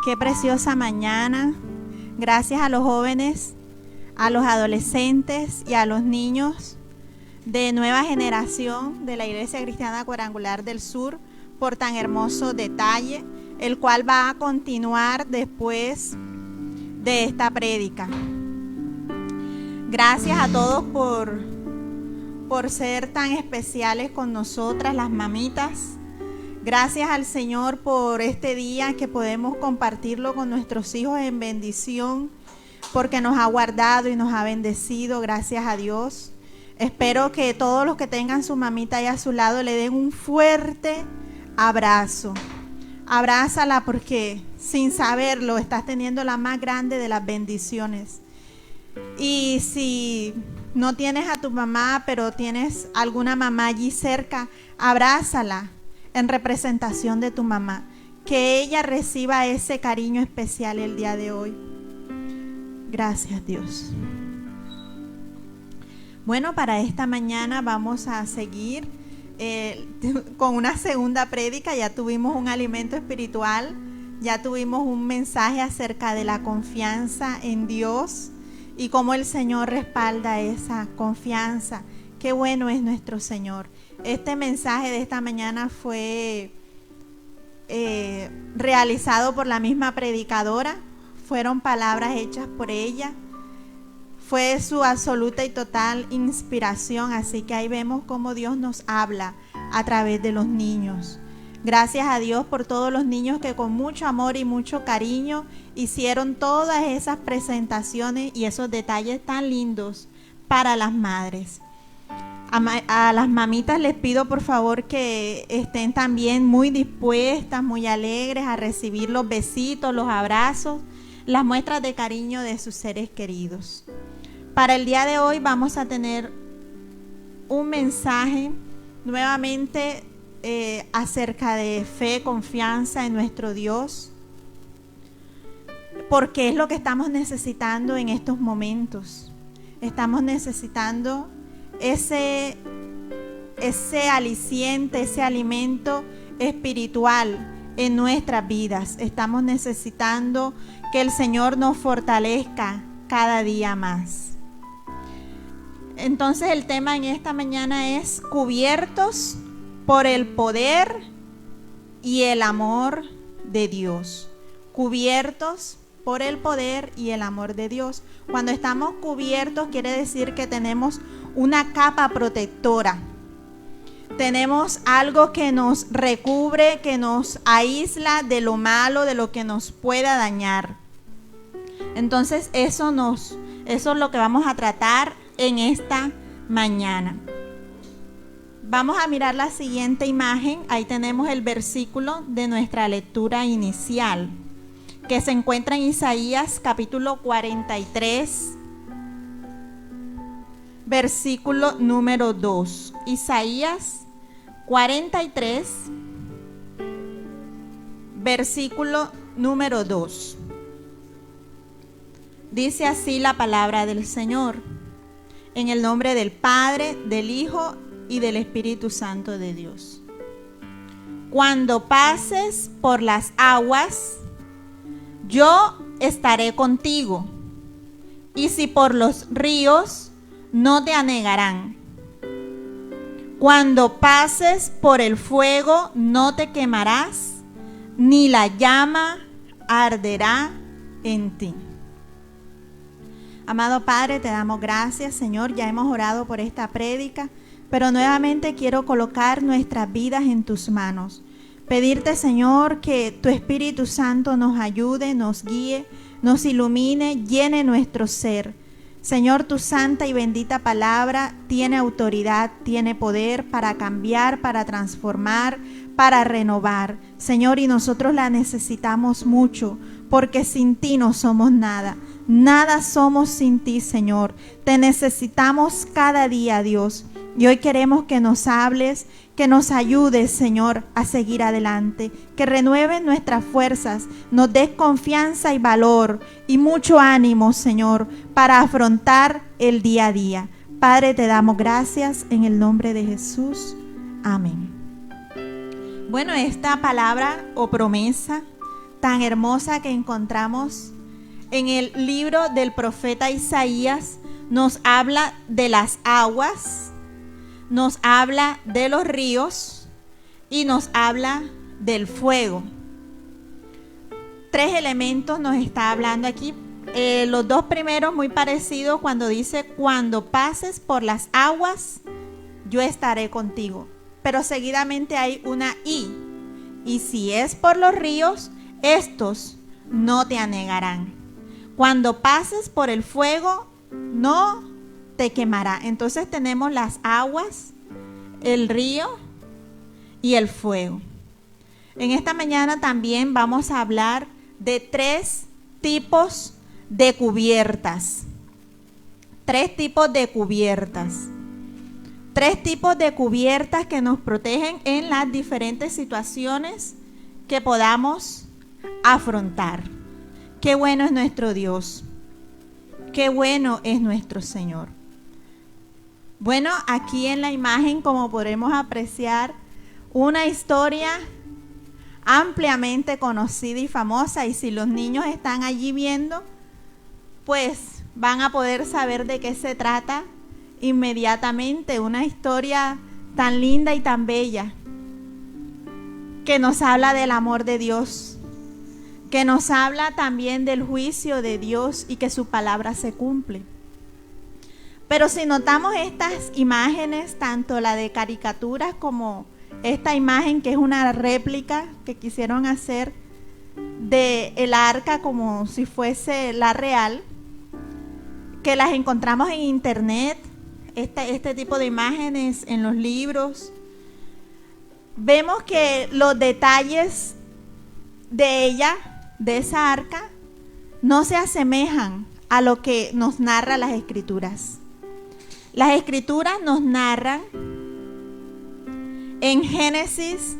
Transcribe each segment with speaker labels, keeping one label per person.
Speaker 1: Qué preciosa mañana. Gracias a los jóvenes, a los adolescentes y a los niños de nueva generación de la Iglesia Cristiana Cuadrangular del Sur por tan hermoso detalle, el cual va a continuar después de esta prédica. Gracias a todos por ser tan especiales con nosotras, las mamitas. Gracias al Señor por este día que podemos compartirlo con nuestros hijos en bendición, porque nos ha guardado y nos ha bendecido. Gracias a Dios. Espero que todos los que tengan su mamita ahí a su lado le den un fuerte abrazo. Abrázala, porque sin saberlo estás teniendo la más grande de las bendiciones. Y si no tienes a tu mamá, pero tienes alguna mamá allí cerca, abrázala en representación de tu mamá. Que ella reciba ese cariño especial el día de hoy. Gracias, Dios. Bueno, para esta mañana vamos a seguir con una segunda prédica. Ya tuvimos un alimento espiritual, ya tuvimos un mensaje acerca de la confianza en Dios y cómo el Señor respalda esa confianza. Qué bueno es nuestro Señor. Este mensaje de esta mañana fue realizado por la misma predicadora. Fueron palabras hechas por ella. Fue su absoluta y total inspiración. Así que ahí vemos cómo Dios nos habla a través de los niños. Gracias a Dios por todos los niños que con mucho amor y mucho cariño hicieron todas esas presentaciones y esos detalles tan lindos para las madres. A las mamitas les pido por favor que estén también muy dispuestas, muy alegres a recibir los besitos, los abrazos, las muestras de cariño de sus seres queridos. Para el día de hoy vamos a tener un mensaje nuevamente acerca de fe, confianza en nuestro Dios, porque es lo que estamos necesitando en estos momentos. Estamos necesitando ese aliciente, ese alimento espiritual en nuestras vidas. Estamos necesitando que el Señor nos fortalezca cada día más. Entonces el tema en esta mañana es cubiertos por el poder y el amor de Dios. Cubiertos por el poder y el amor de Dios. Cuando estamos cubiertos quiere decir que tenemos una capa protectora. Tenemos algo que nos recubre, que nos aísla de lo malo, de lo que nos pueda dañar. Entonces eso es lo que vamos a tratar en esta mañana. Vamos a mirar la siguiente imagen. Ahí tenemos el versículo de nuestra lectura inicial, que se encuentra en Isaías capítulo 43, versículo número 2. Isaías 43, versículo número 2. Dice así la palabra del Señor. En el nombre del Padre, del Hijo y del Espíritu Santo de Dios. Cuando pases por las aguas, yo estaré contigo, y si por los ríos, no te anegarán. Cuando pases por el fuego, no te quemarás, ni la llama arderá en ti. Amado Padre, te damos gracias, Señor. Ya hemos orado por esta prédica, pero nuevamente quiero colocar nuestras vidas en tus manos. Pedirte, Señor, que tu Espíritu Santo nos ayude, nos guíe, nos ilumine, llene nuestro ser. Señor, tu santa y bendita palabra tiene autoridad, tiene poder para cambiar, para transformar, para renovar. Señor, y nosotros la necesitamos mucho, porque sin ti no somos nada. Nada somos sin ti, Señor. Te necesitamos cada día, Dios. Y hoy queremos que nos hables, que nos ayudes, Señor, a seguir adelante, que renueven nuestras fuerzas, nos des confianza y valor y mucho ánimo, Señor, para afrontar el día a día. Padre, te damos gracias en el nombre de Jesús. Amén. Bueno, esta palabra o promesa tan hermosa que encontramos en el libro del profeta Isaías. Nos habla de las aguas, nos habla de los ríos y nos habla del fuego. 3 elementos nos está hablando aquí. Los 2 primeros muy parecidos cuando dice: cuando pases por las aguas, yo estaré contigo. Pero seguidamente hay una y si es por los ríos, estos no te anegarán. Cuando pases por el fuego, no te quemará. Entonces tenemos las aguas, el río y el fuego. En esta mañana también vamos a hablar de 3 tipos de cubiertas. 3 tipos de cubiertas. 3 tipos de cubiertas que nos protegen en las diferentes situaciones que podamos afrontar. Qué bueno es nuestro Dios. Qué bueno es nuestro Señor. Bueno, aquí en la imagen, como podremos apreciar, una historia ampliamente conocida y famosa, y si los niños están allí viendo, pues van a poder saber de qué se trata inmediatamente. Una historia tan linda y tan bella que nos habla del amor de Dios, que nos habla también del juicio de Dios y que su palabra se cumple. Pero si notamos estas imágenes, tanto la de caricaturas como esta imagen que es una réplica que quisieron hacer de el arca como si fuese la real, que las encontramos en internet, este tipo de imágenes en los libros, vemos que los detalles de ella, de esa arca, no se asemejan a lo que nos narra las Escrituras. Las Escrituras nos narran en Génesis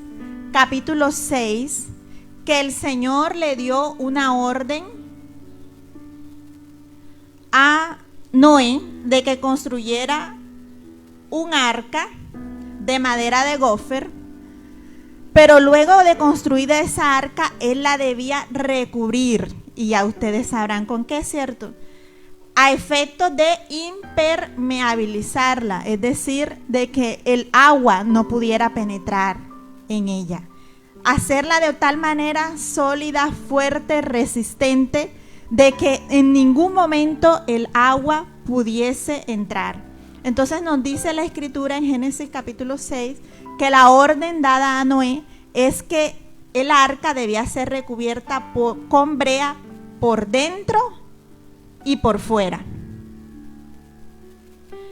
Speaker 1: capítulo 6 que el Señor le dio una orden a Noé de que construyera un arca de madera de gofer, pero luego de construida esa arca, él la debía recubrir, y ya ustedes sabrán con qué, ¿cierto? A efectos de impermeabilizarla, es decir, de que el agua no pudiera penetrar en ella. Hacerla de tal manera sólida, fuerte, resistente, de que en ningún momento el agua pudiese entrar. Entonces nos dice la Escritura en Génesis capítulo 6 que la orden dada a Noé es que el arca debía ser recubierta con brea por dentro y por fuera.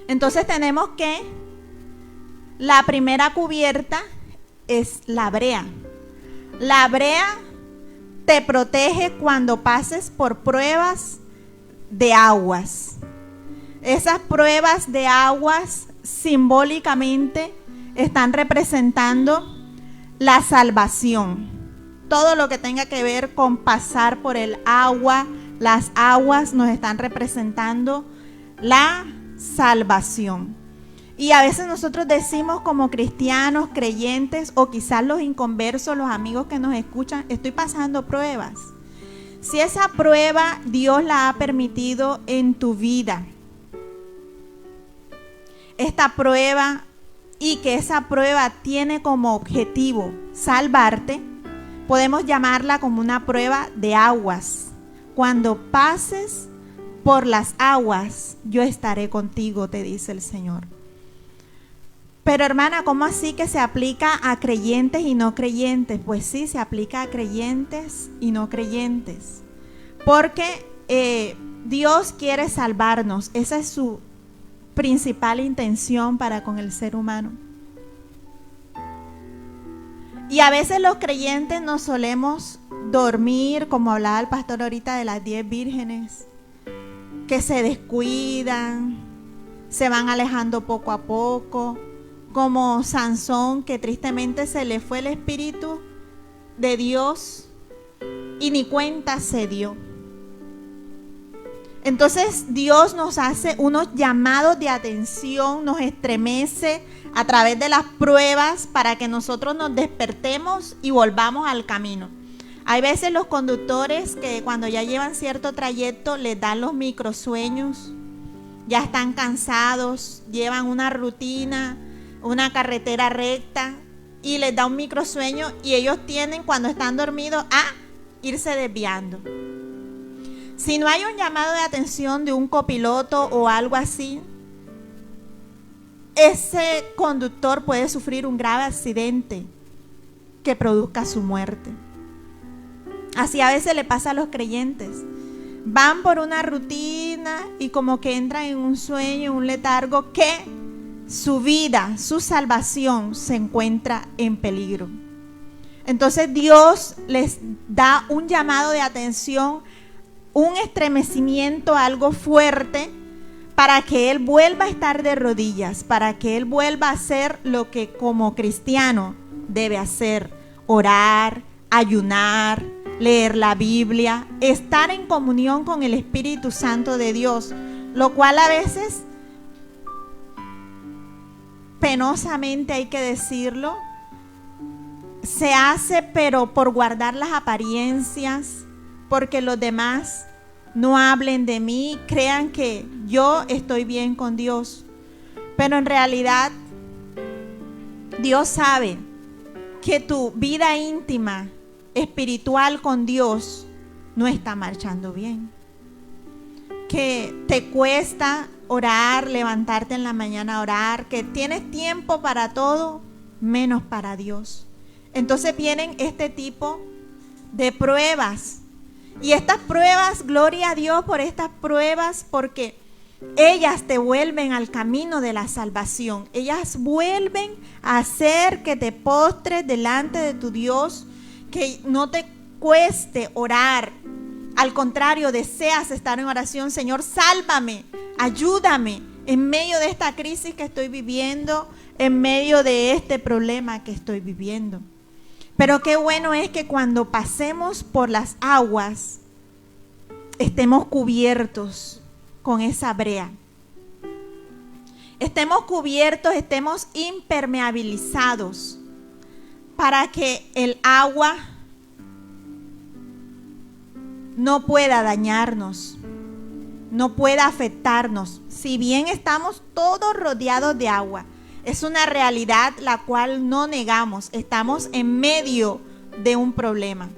Speaker 1: Entonces tenemos que la primera cubierta es la brea. La brea te protege cuando pases por pruebas de aguas. Esas pruebas de aguas simbólicamente están representando la salvación. Todo lo que tenga que ver con pasar por el agua, las aguas nos están representando la salvación. Y a veces nosotros decimos como cristianos, creyentes, o quizás los inconversos, los amigos que nos escuchan, estoy pasando pruebas. Si esa prueba Dios la ha permitido en tu vida, esta prueba, y que esa prueba tiene como objetivo salvarte, podemos llamarla como una prueba de aguas. Cuando pases por las aguas, yo estaré contigo, te dice el Señor. Pero hermana, ¿cómo así que se aplica a creyentes y no creyentes? Pues sí, se aplica a creyentes y no creyentes. Porque Dios quiere salvarnos. Esa es su principal intención para con el ser humano. Y a veces los creyentes nos solemos dormir, como hablaba el pastor ahorita de las 10 vírgenes, que se descuidan, se van alejando poco a poco, como Sansón, que tristemente se le fue el Espíritu de Dios y ni cuenta se dio. Entonces Dios nos hace unos llamados de atención, nos estremece a través de las pruebas para que nosotros nos despertemos y volvamos al camino. Hay veces los conductores que cuando ya llevan cierto trayecto les dan los microsueños, ya están cansados, llevan una rutina, una carretera recta y les da un microsueño y ellos tienden cuando están dormidos a irse desviando. Si no hay un llamado de atención de un copiloto o algo así, ese conductor puede sufrir un grave accidente que produzca su muerte. Así a veces le pasa a los creyentes. Van por una rutina y como que entran en un sueño, un letargo, que su vida, su salvación se encuentra en peligro. Entonces Dios les da un llamado de atención, un estremecimiento, algo fuerte, para que Él vuelva a estar de rodillas, para que Él vuelva a hacer lo que como cristiano debe hacer: orar, ayunar, leer la Biblia, estar en comunión con el Espíritu Santo de Dios, lo cual a veces, penosamente hay que decirlo, se hace pero por guardar las apariencias, porque los demás no hablen de mí, crean que yo estoy bien con Dios. Pero en realidad Dios sabe que tu vida íntima, espiritual con Dios no está marchando bien, que te cuesta orar, levantarte en la mañana a orar, que tienes tiempo para todo menos para Dios. Entonces vienen este tipo de pruebas, y estas pruebas, gloria a Dios por estas pruebas, porque ellas te vuelven al camino de la salvación. Ellas vuelven a hacer que te postres delante de tu Dios, que no te cueste orar. Al contrario, deseas estar en oración: Señor, sálvame, ayúdame en medio de esta crisis que estoy viviendo, en medio de este problema que estoy viviendo. Pero qué bueno es que cuando pasemos por las aguas estemos cubiertos con esa brea. Estemos cubiertos, estemos impermeabilizados, para que el agua no pueda dañarnos, no pueda afectarnos. Si bien estamos todos rodeados de agua, es una realidad la cual no negamos. Estamos en medio de un problema,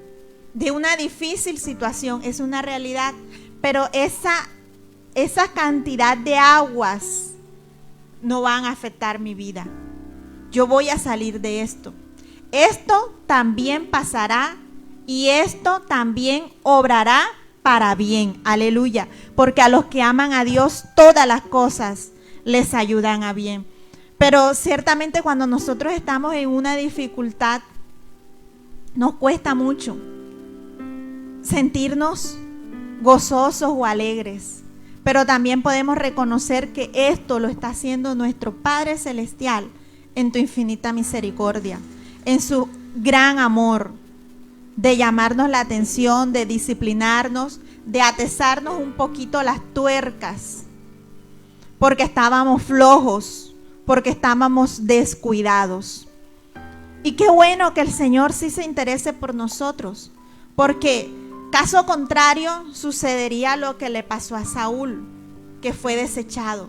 Speaker 1: de una difícil situación, es una realidad. Pero esa cantidad de aguas no van a afectar mi vida. Yo voy a salir de esto. Esto también pasará y esto también obrará para bien. Aleluya. Porque a los que aman a Dios, todas las cosas les ayudan a bien. Pero ciertamente cuando nosotros estamos en una dificultad, nos cuesta mucho sentirnos gozosos o alegres. Pero también podemos reconocer que esto lo está haciendo nuestro Padre Celestial en tu infinita misericordia, en su gran amor, de llamarnos la atención, de disciplinarnos, de atezarnos un poquito las tuercas, porque estábamos flojos, porque estábamos descuidados. Y qué bueno que el Señor sí se interese por nosotros, porque caso contrario sucedería lo que le pasó a Saúl, que fue desechado.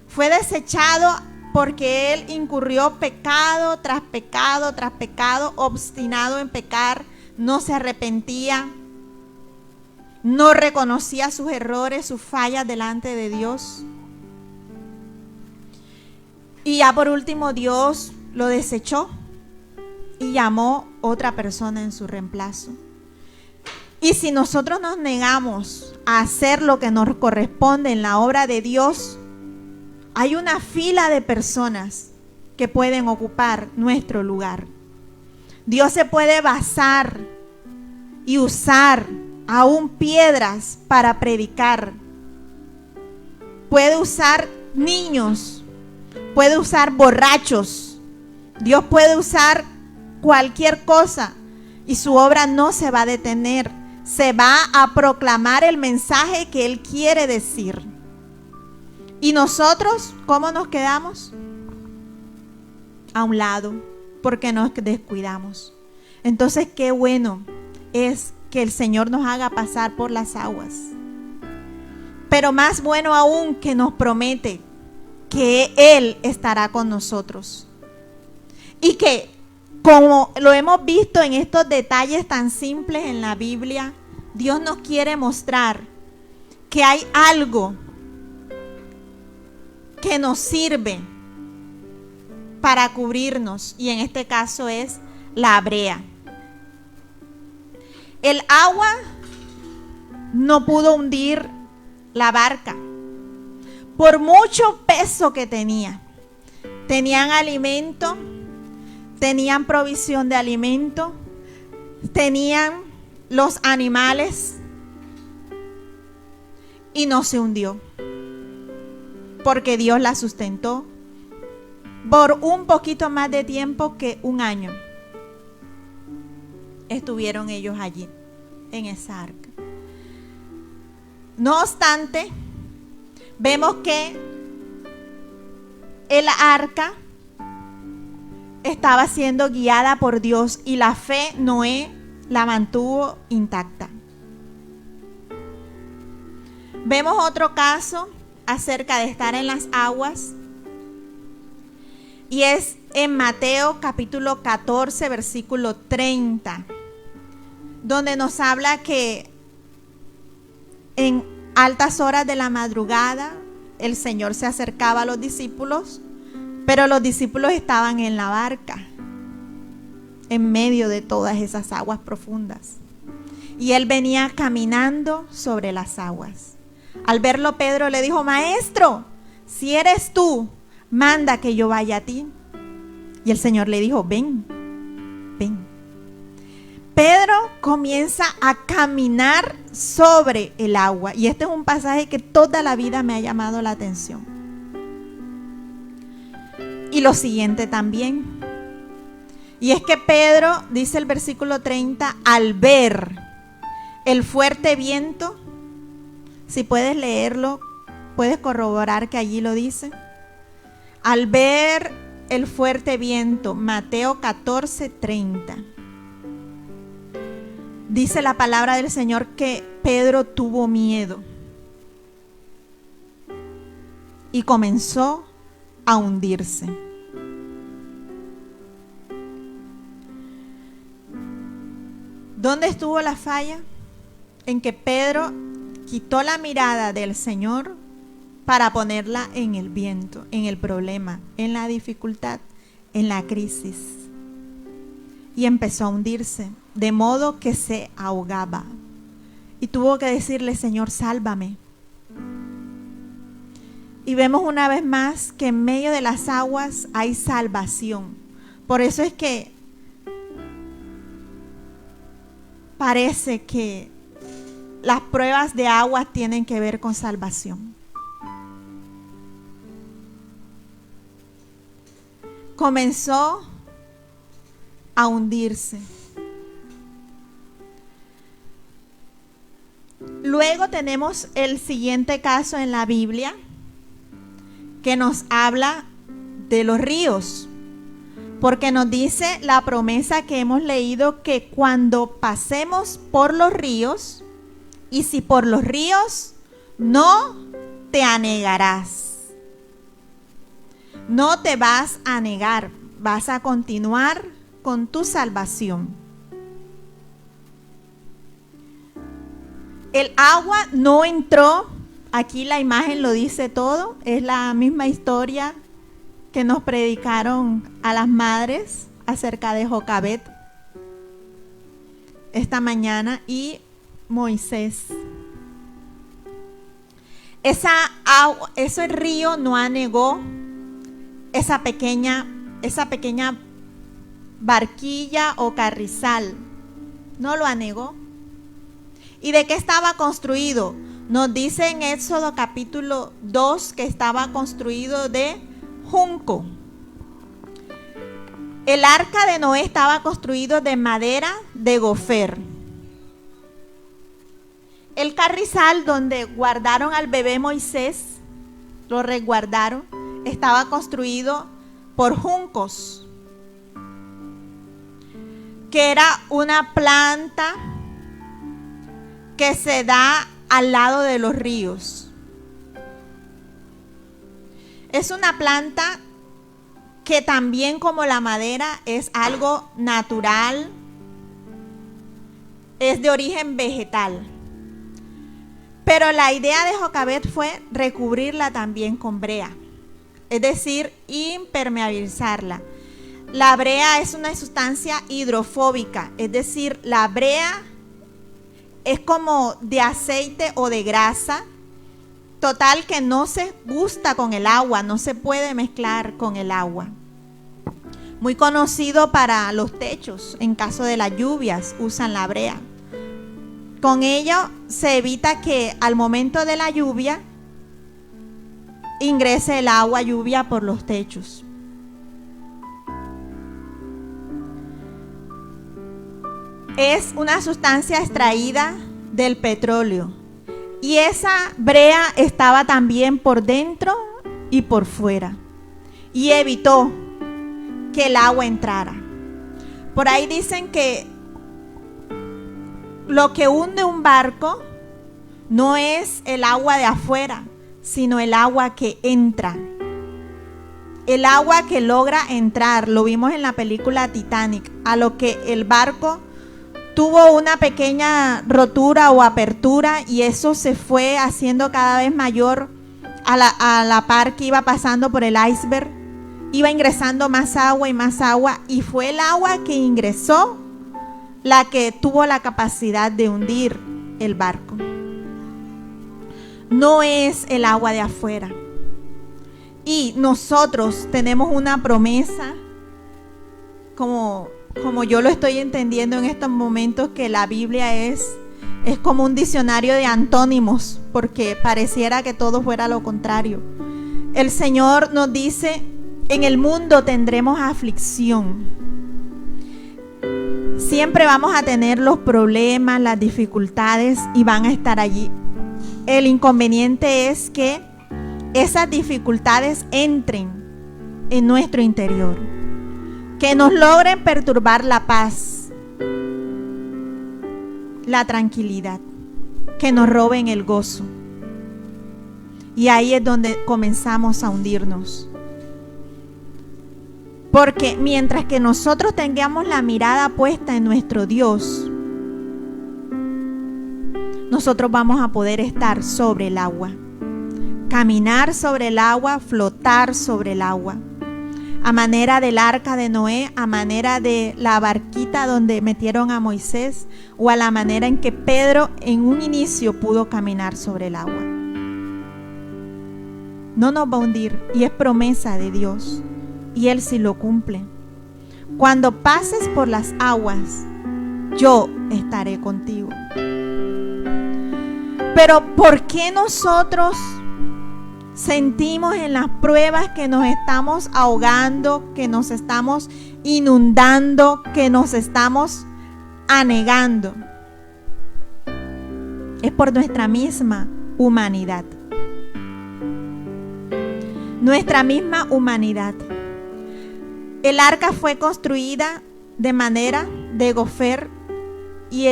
Speaker 1: Fue desechado porque él incurrió pecado tras pecado tras pecado, obstinado en pecar, no se arrepentía, no reconocía sus errores, sus fallas delante de Dios. Y ya por último Dios lo desechó y llamó otra persona en su reemplazo. Y si nosotros nos negamos a hacer lo que nos corresponde en la obra de Dios, hay una fila de personas que pueden ocupar nuestro lugar. Dios se puede basar y usar aún piedras para predicar. Puede usar niños, puede usar borrachos. Dios puede usar cualquier cosa y su obra no se va a detener. Se va a proclamar el mensaje que Él quiere decir. ¿Y nosotros cómo nos quedamos? A un lado, porque nos descuidamos. Entonces, qué bueno es que el Señor nos haga pasar por las aguas. Pero más bueno aún, que nos promete que Él estará con nosotros. Y que, como lo hemos visto en estos detalles tan simples en la Biblia, Dios nos quiere mostrar que hay algo que nos sirve para cubrirnos, y en este caso es la brea. El agua no pudo hundir la barca por mucho peso que tenía. Tenían alimento, tenían provisión de alimento, tenían los animales, y no se hundió porque Dios la sustentó por un poquito más de tiempo que un año. Estuvieron ellos allí en esa arca. No obstante, vemos que el arca estaba siendo guiada por Dios y la fe Noé la mantuvo intacta. Vemos otro caso acerca de estar en las aguas, y es en Mateo capítulo 14 versículo 30, donde nos habla que en altas horas de la madrugada el Señor se acercaba a los discípulos, pero los discípulos estaban en la barca en medio de todas esas aguas profundas, y Él venía caminando sobre las aguas. Al verlo, Pedro le dijo: Maestro, si eres tú, manda que yo vaya a ti. Y el Señor le dijo: ven, ven. Pedro comienza a caminar sobre el agua, y este es un pasaje que toda la vida me ha llamado la atención. Y lo siguiente también, y es que Pedro, dice el versículo 30, al ver el fuerte viento, si puedes leerlo, puedes corroborar que allí lo dice. Al ver el fuerte viento, Mateo 14:30. Dice la palabra del Señor que Pedro tuvo miedo y comenzó a hundirse. ¿Dónde estuvo la falla? En que Pedro quitó la mirada del Señor para ponerla en el viento, en el problema, en la dificultad, en la crisis. Y empezó a hundirse, de modo que se ahogaba. Y tuvo que decirle: Señor, sálvame. Y vemos una vez más que en medio de las aguas hay salvación. Por eso es que parece que las pruebas de agua tienen que ver con salvación. Comenzó a hundirse. Luego tenemos el siguiente caso en la Biblia que nos habla de los ríos, porque nos dice la promesa que hemos leído que cuando pasemos por los ríos, y si por los ríos, no te anegarás. No te vas a negar, vas a continuar con tu salvación. El agua no entró, aquí la imagen lo dice todo, es la misma historia que nos predicaron a las madres acerca de Jocabet esta mañana y Moisés. Ese río no anegó esa pequeña barquilla o carrizal, no lo anegó. ¿Y de qué estaba construido? Nos dice en Éxodo capítulo 2 que estaba construido de junco. El arca de Noé estaba construido de madera de gofer. El carrizal donde guardaron al bebé Moisés, lo resguardaron, estaba construido por juncos, que era una planta que se da al lado de los ríos. Es una planta que también, como la madera, es algo natural, es de origen vegetal. Pero la idea de Jocabet fue recubrirla también con brea, es decir, impermeabilizarla. La brea es una sustancia hidrofóbica, es decir, la brea es como de aceite o de grasa, total, que no se gusta con el agua, no se puede mezclar con el agua. Muy conocido para los techos, en caso de las lluvias usan la brea. Con ello se evita que al momento de la lluvia ingrese el agua lluvia por los techos. Es una sustancia extraída del petróleo y esa brea estaba también por dentro y por fuera y evitó que el agua entrara. Por ahí dicen que lo que hunde un barco no es el agua de afuera, sino el agua que entra. El agua que logra entrar, lo vimos en la película Titanic, a lo que el barco tuvo una pequeña rotura o apertura y eso se fue haciendo cada vez mayor a la par que iba pasando por el iceberg. Iba ingresando más agua y fue el agua que ingresó la que tuvo la capacidad de hundir el barco. No es el agua de afuera. Y nosotros tenemos una promesa, como yo lo estoy entendiendo en estos momentos, que la Biblia es como un diccionario de antónimos, porque pareciera que todo fuera lo contrario. El Señor nos dice: en el mundo tendremos aflicción. Siempre vamos a tener los problemas, las dificultades y van a estar allí. El inconveniente es que esas dificultades entren en nuestro interior, que nos logren perturbar la paz, la tranquilidad, que nos roben el gozo. Y ahí es donde comenzamos a hundirnos. Porque mientras que nosotros tengamos la mirada puesta en nuestro Dios, nosotros vamos a poder estar sobre el agua, caminar sobre el agua, flotar sobre el agua, a manera del arca de Noé, a manera de la barquita donde metieron a Moisés, o a la manera en que Pedro en un inicio pudo caminar sobre el agua. No nos va a hundir, y es promesa de Dios. Y Él sí lo cumple. Cuando pases por las aguas, yo estaré contigo. Pero ¿por qué nosotros sentimos en las pruebas que nos estamos ahogando, que nos estamos inundando, que nos estamos anegando? Es por nuestra misma humanidad. Nuestra misma humanidad. El arca fue construida de manera de gofer y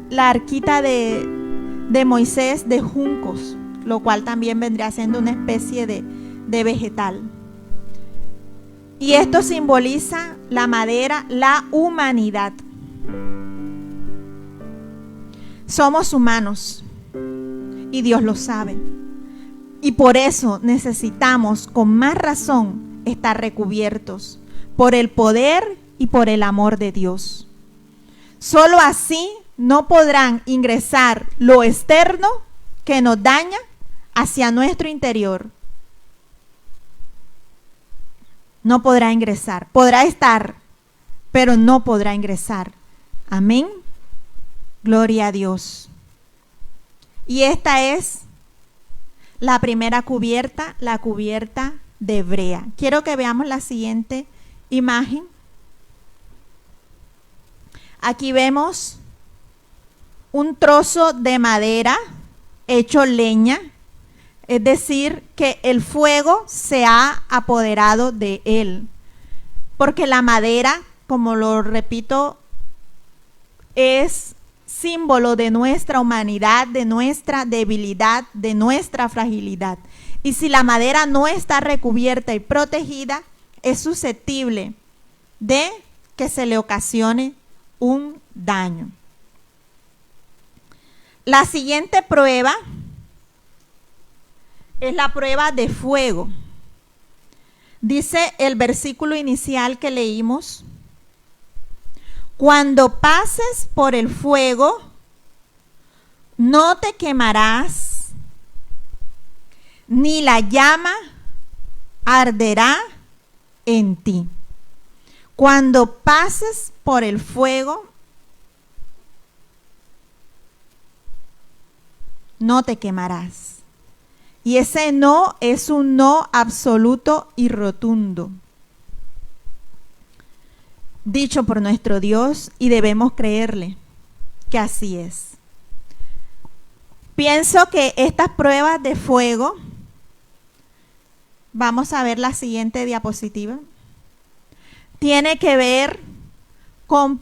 Speaker 1: la arquita de Moisés de juncos, lo cual también vendría siendo una especie de vegetal. Y esto simboliza la madera, la humanidad. Somos humanos y Dios lo sabe. Y por eso necesitamos con más razón estar recubiertos por el poder y por el amor de Dios. Solo así no podrán ingresar lo externo que nos daña hacia nuestro interior. No podrá ingresar. Podrá estar, pero no podrá ingresar. Amén. Gloria a Dios. Y esta es la primera cubierta, la cubierta de brea. Quiero que veamos la siguiente imagen. Aquí vemos un trozo de madera hecho leña, es decir, que el fuego se ha apoderado de él, porque la madera, como lo repito, es símbolo de nuestra humanidad, de nuestra debilidad, de nuestra fragilidad. Y si la madera no está recubierta y protegida, es susceptible de que se le ocasione un daño. La siguiente prueba es la prueba de fuego. Dice el versículo inicial que leímos: cuando pases por el fuego, no te quemarás, ni la llama arderá en ti. Cuando pases por el fuego, no te quemarás. Y ese no es un no absoluto y rotundo, dicho por nuestro Dios, y debemos creerle que así es. Pienso que estas pruebas de fuego, vamos a ver la siguiente diapositiva, tiene que ver con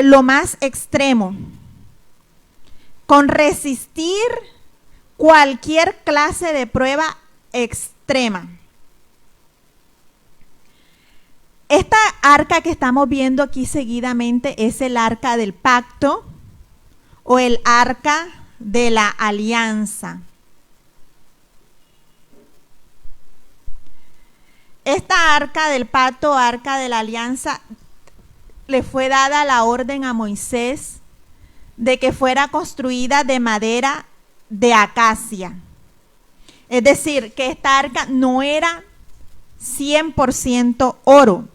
Speaker 1: lo más extremo, con resistir cualquier clase de prueba extrema. Esta arca que estamos viendo aquí seguidamente es el arca del pacto o el arca de la alianza. Esta arca del pacto, arca de la alianza, le fue dada la orden a Moisés de que fuera construida de madera de acacia. Es decir, que esta arca no era 100% oro,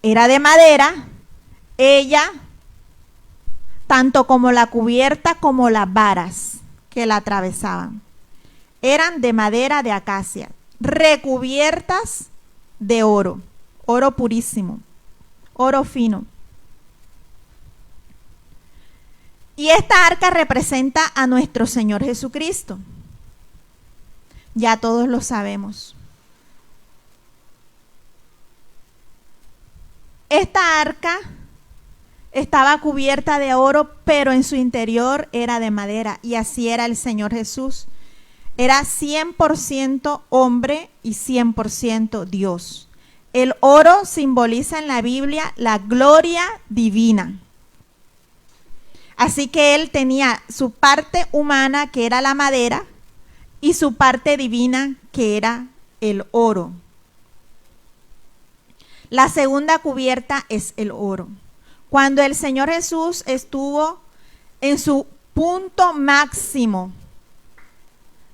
Speaker 1: era de madera. Ella, tanto como la cubierta como las varas que la atravesaban, eran de madera de acacia, recubiertas de oro, oro purísimo, oro fino. Y esta arca representa a nuestro Señor Jesucristo. Ya todos lo sabemos. Esta arca estaba cubierta de oro, pero en su interior era de madera, y así era el Señor Jesús. Era 100% hombre y 100% Dios. El oro simboliza en la Biblia la gloria divina. Así que él tenía su parte humana, que era la madera, y su parte divina, que era el oro. La segunda cubierta es el oro. Cuando el Señor Jesús estuvo en su punto máximo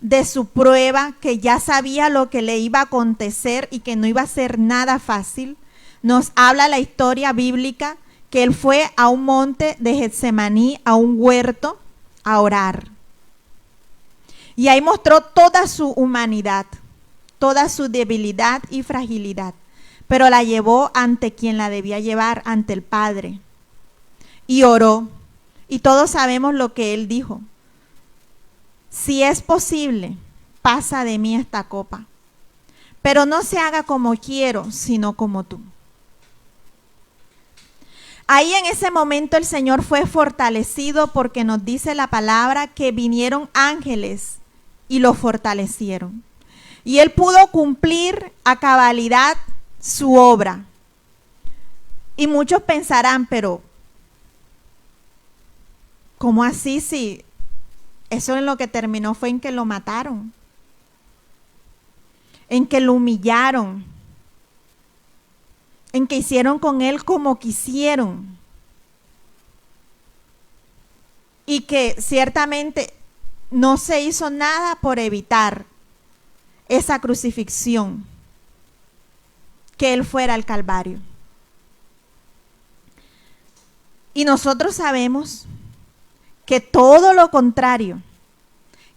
Speaker 1: de su prueba, que ya sabía lo que le iba a acontecer y que no iba a ser nada fácil, nos habla la historia bíblica que él fue a un monte de Getsemaní, a un huerto, a orar. Y ahí mostró toda su humanidad, toda su debilidad y fragilidad, pero la llevó ante quien la debía llevar, ante el Padre. Y oró. Y todos sabemos lo que él dijo: si es posible, pasa de mí esta copa, pero no se haga como quiero, sino como tú. Ahí en ese momento el Señor fue fortalecido, porque nos dice la palabra que vinieron ángeles y lo fortalecieron. Y él pudo cumplir a cabalidad su obra. Y muchos pensarán, pero ¿cómo así si eso en lo que terminó fue en que lo mataron? En que lo humillaron, en que hicieron con él como quisieron, y que ciertamente no se hizo nada por evitar esa crucifixión, que él fuera al Calvario. Y nosotros sabemos que todo lo contrario,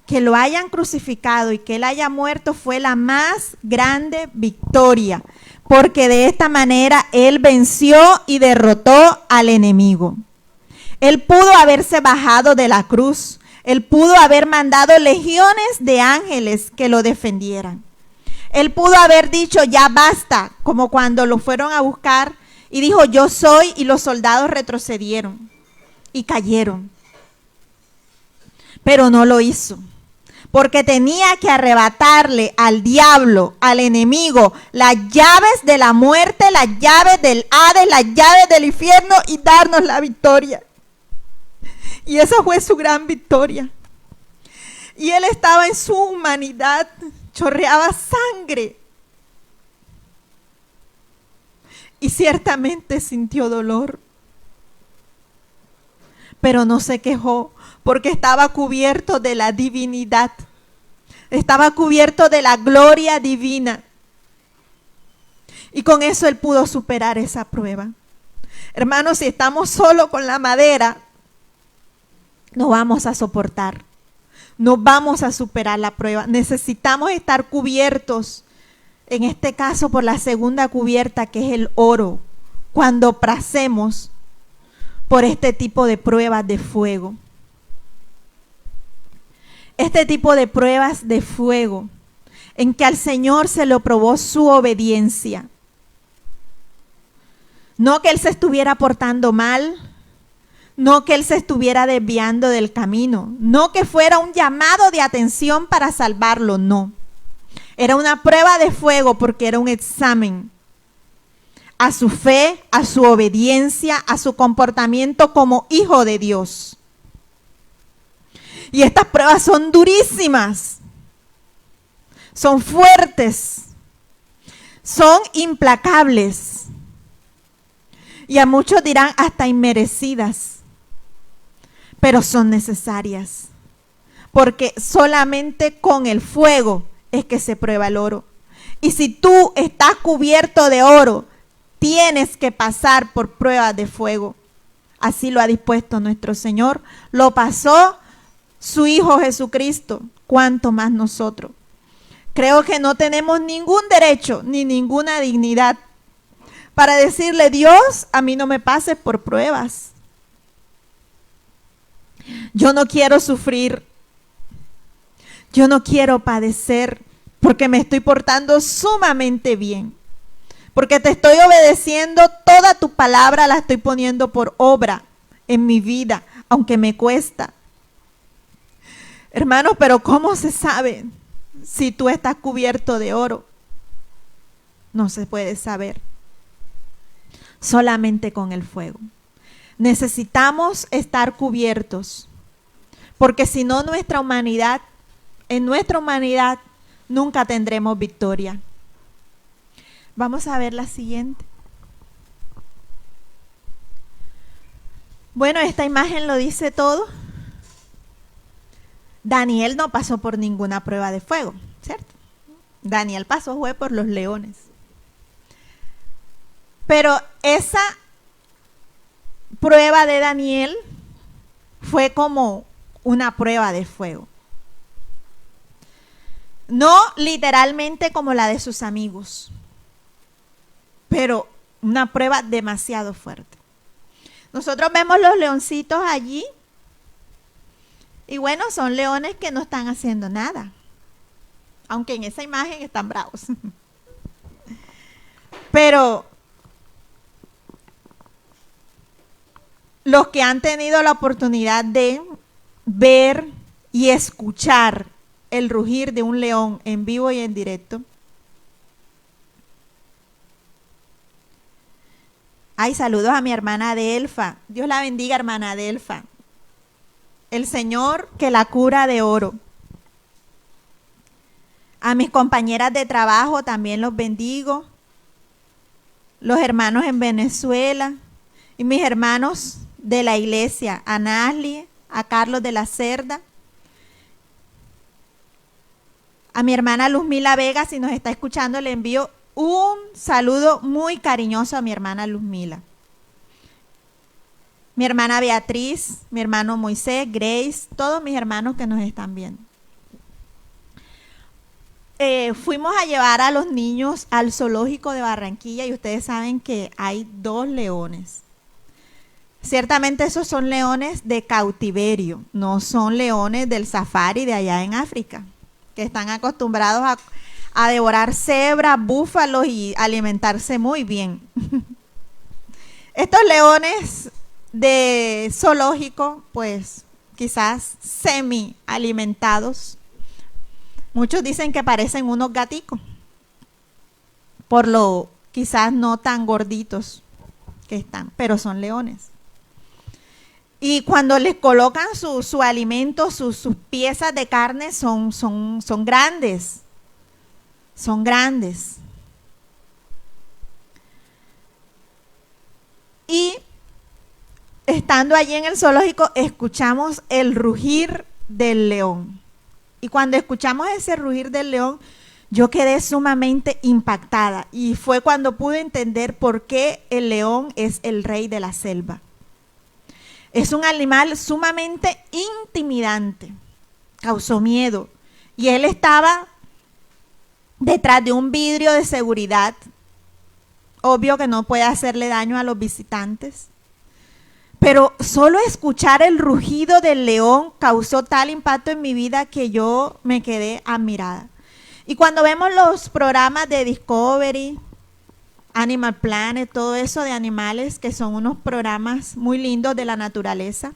Speaker 1: que lo hayan crucificado y que él haya muerto, fue la más grande victoria, porque de esta manera él venció y derrotó al enemigo. Él pudo haberse bajado de la cruz, él pudo haber mandado legiones de ángeles que lo defendieran. Él pudo haber dicho: ya basta, como cuando lo fueron a buscar y dijo, yo soy, y los soldados retrocedieron y cayeron. Pero no lo hizo, porque tenía que arrebatarle al diablo, al enemigo, las llaves de la muerte, las llaves del Hades, las llaves del infierno y darnos la victoria. Y esa fue su gran victoria. Y él estaba en su humanidad, chorreaba sangre. Y ciertamente sintió dolor. Pero no se quejó, porque estaba cubierto de la divinidad. Estaba cubierto de la gloria divina. Y con eso él pudo superar esa prueba. Hermanos, si estamos solo con la madera, no vamos a soportar. No vamos a superar la prueba. Necesitamos estar cubiertos, en este caso por la segunda cubierta, que es el oro, cuando pasemos por este tipo de pruebas de fuego. Este tipo de pruebas de fuego, en que al Señor se lo probó su obediencia. No que Él se estuviera portando mal, no que Él se estuviera desviando del camino, no que fuera un llamado de atención para salvarlo, no. Era una prueba de fuego porque era un examen a su fe, a su obediencia, a su comportamiento como hijo de Dios. Y estas pruebas son durísimas, son fuertes, son implacables. Y a muchos dirán hasta inmerecidas. Pero son necesarias, porque solamente con el fuego es que se prueba el oro. Y si tú estás cubierto de oro, tienes que pasar por pruebas de fuego. Así lo ha dispuesto nuestro Señor, lo pasó su Hijo Jesucristo, cuánto más nosotros. Creo que no tenemos ningún derecho ni ninguna dignidad para decirle, Dios, a mí no me pases por pruebas. Yo no quiero sufrir, yo no quiero padecer, porque me estoy portando sumamente bien, porque te estoy obedeciendo, toda tu palabra la estoy poniendo por obra en mi vida, aunque me cuesta. Hermanos, pero ¿cómo se sabe si tú estás cubierto de oro? No se puede saber, solamente con el fuego. Necesitamos estar cubiertos, porque si no en nuestra humanidad nunca tendremos victoria. Vamos a ver la siguiente. Bueno, esta imagen lo dice todo. Daniel no pasó por ninguna prueba de fuego, ¿cierto? Daniel fue por los leones. Pero esa prueba de Daniel fue como una prueba de fuego. No literalmente como la de sus amigos, pero una prueba demasiado fuerte. Nosotros vemos los leoncitos allí y bueno, son leones que no están haciendo nada, aunque en esa imagen están bravos. Pero los que han tenido la oportunidad de ver y escuchar el rugir de un león en vivo y en directo. Ay, saludos a mi hermana Adelfa. Dios la bendiga, hermana Adelfa. El Señor que la cura de oro. A mis compañeras de trabajo también los bendigo. Los hermanos en Venezuela y mis hermanos de la iglesia, a Nasli, a Carlos de la Cerda, a mi hermana Luzmila Vega, si nos está escuchando, le envío un saludo muy cariñoso a mi hermana Luzmila. Mi hermana Beatriz, mi hermano Moisés, Grace, todos mis hermanos que nos están viendo. Fuimos a llevar a los niños al zoológico de Barranquilla y ustedes saben que hay 2 leones. Ciertamente esos son leones de cautiverio, no son leones del safari de allá en África, que están acostumbrados a devorar cebras, búfalos y alimentarse muy bien. Estos leones de zoológico, pues quizás semi alimentados. Muchos dicen que parecen unos gaticos, por lo quizás no tan gorditos que están, pero son leones. Y cuando les colocan su alimento, sus piezas de carne son grandes, son grandes. Y estando allí en el zoológico, escuchamos el rugir del león. Y cuando escuchamos ese rugir del león, yo quedé sumamente impactada. Y fue cuando pude entender por qué el león es el rey de la selva. Es un animal sumamente intimidante. Causó miedo. Y él estaba detrás de un vidrio de seguridad. Obvio que no puede hacerle daño a los visitantes. Pero solo escuchar el rugido del león causó tal impacto en mi vida que yo me quedé admirada. Y cuando vemos los programas de Discovery, Animal Planet, todo eso de animales, que son unos programas muy lindos de la naturaleza,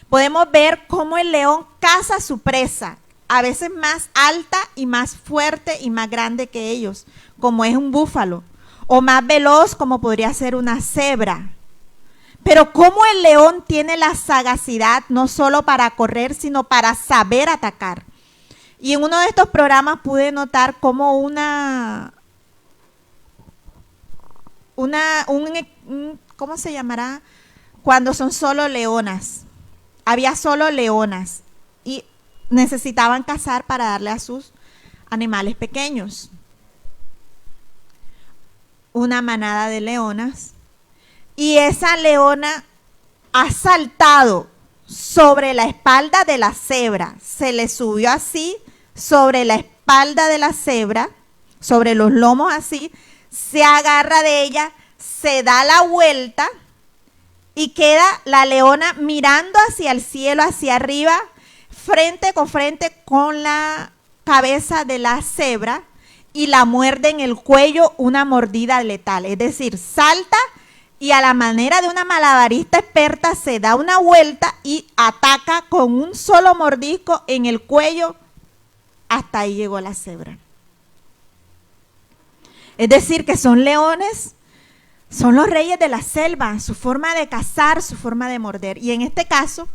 Speaker 1: podemos ver cómo el león caza a su presa, a veces más alta y más fuerte y más grande que ellos, como es un búfalo, o más veloz como podría ser una cebra. Pero cómo el león tiene la sagacidad no solo para correr, sino para saber atacar. Y en uno de estos programas pude notar cómo ¿cómo se llamará? Cuando son solo leonas. Había solo leonas y necesitaban cazar para darle a sus animales pequeños. Una manada de leonas, y esa leona ha saltado sobre la espalda de la cebra, se le subió así sobre la espalda de la cebra, sobre los lomos así, se agarra de ella, se da la vuelta y queda la leona mirando hacia el cielo, hacia arriba, frente con la cabeza de la cebra, y la muerde en el cuello una mordida letal. Es decir, salta y a la manera de una malabarista experta se da una vuelta y ataca con un solo mordisco en el cuello. Hasta ahí llegó la cebra. Es decir, que son leones, son los reyes de la selva, su forma de cazar, su forma de morder. Y en este caso,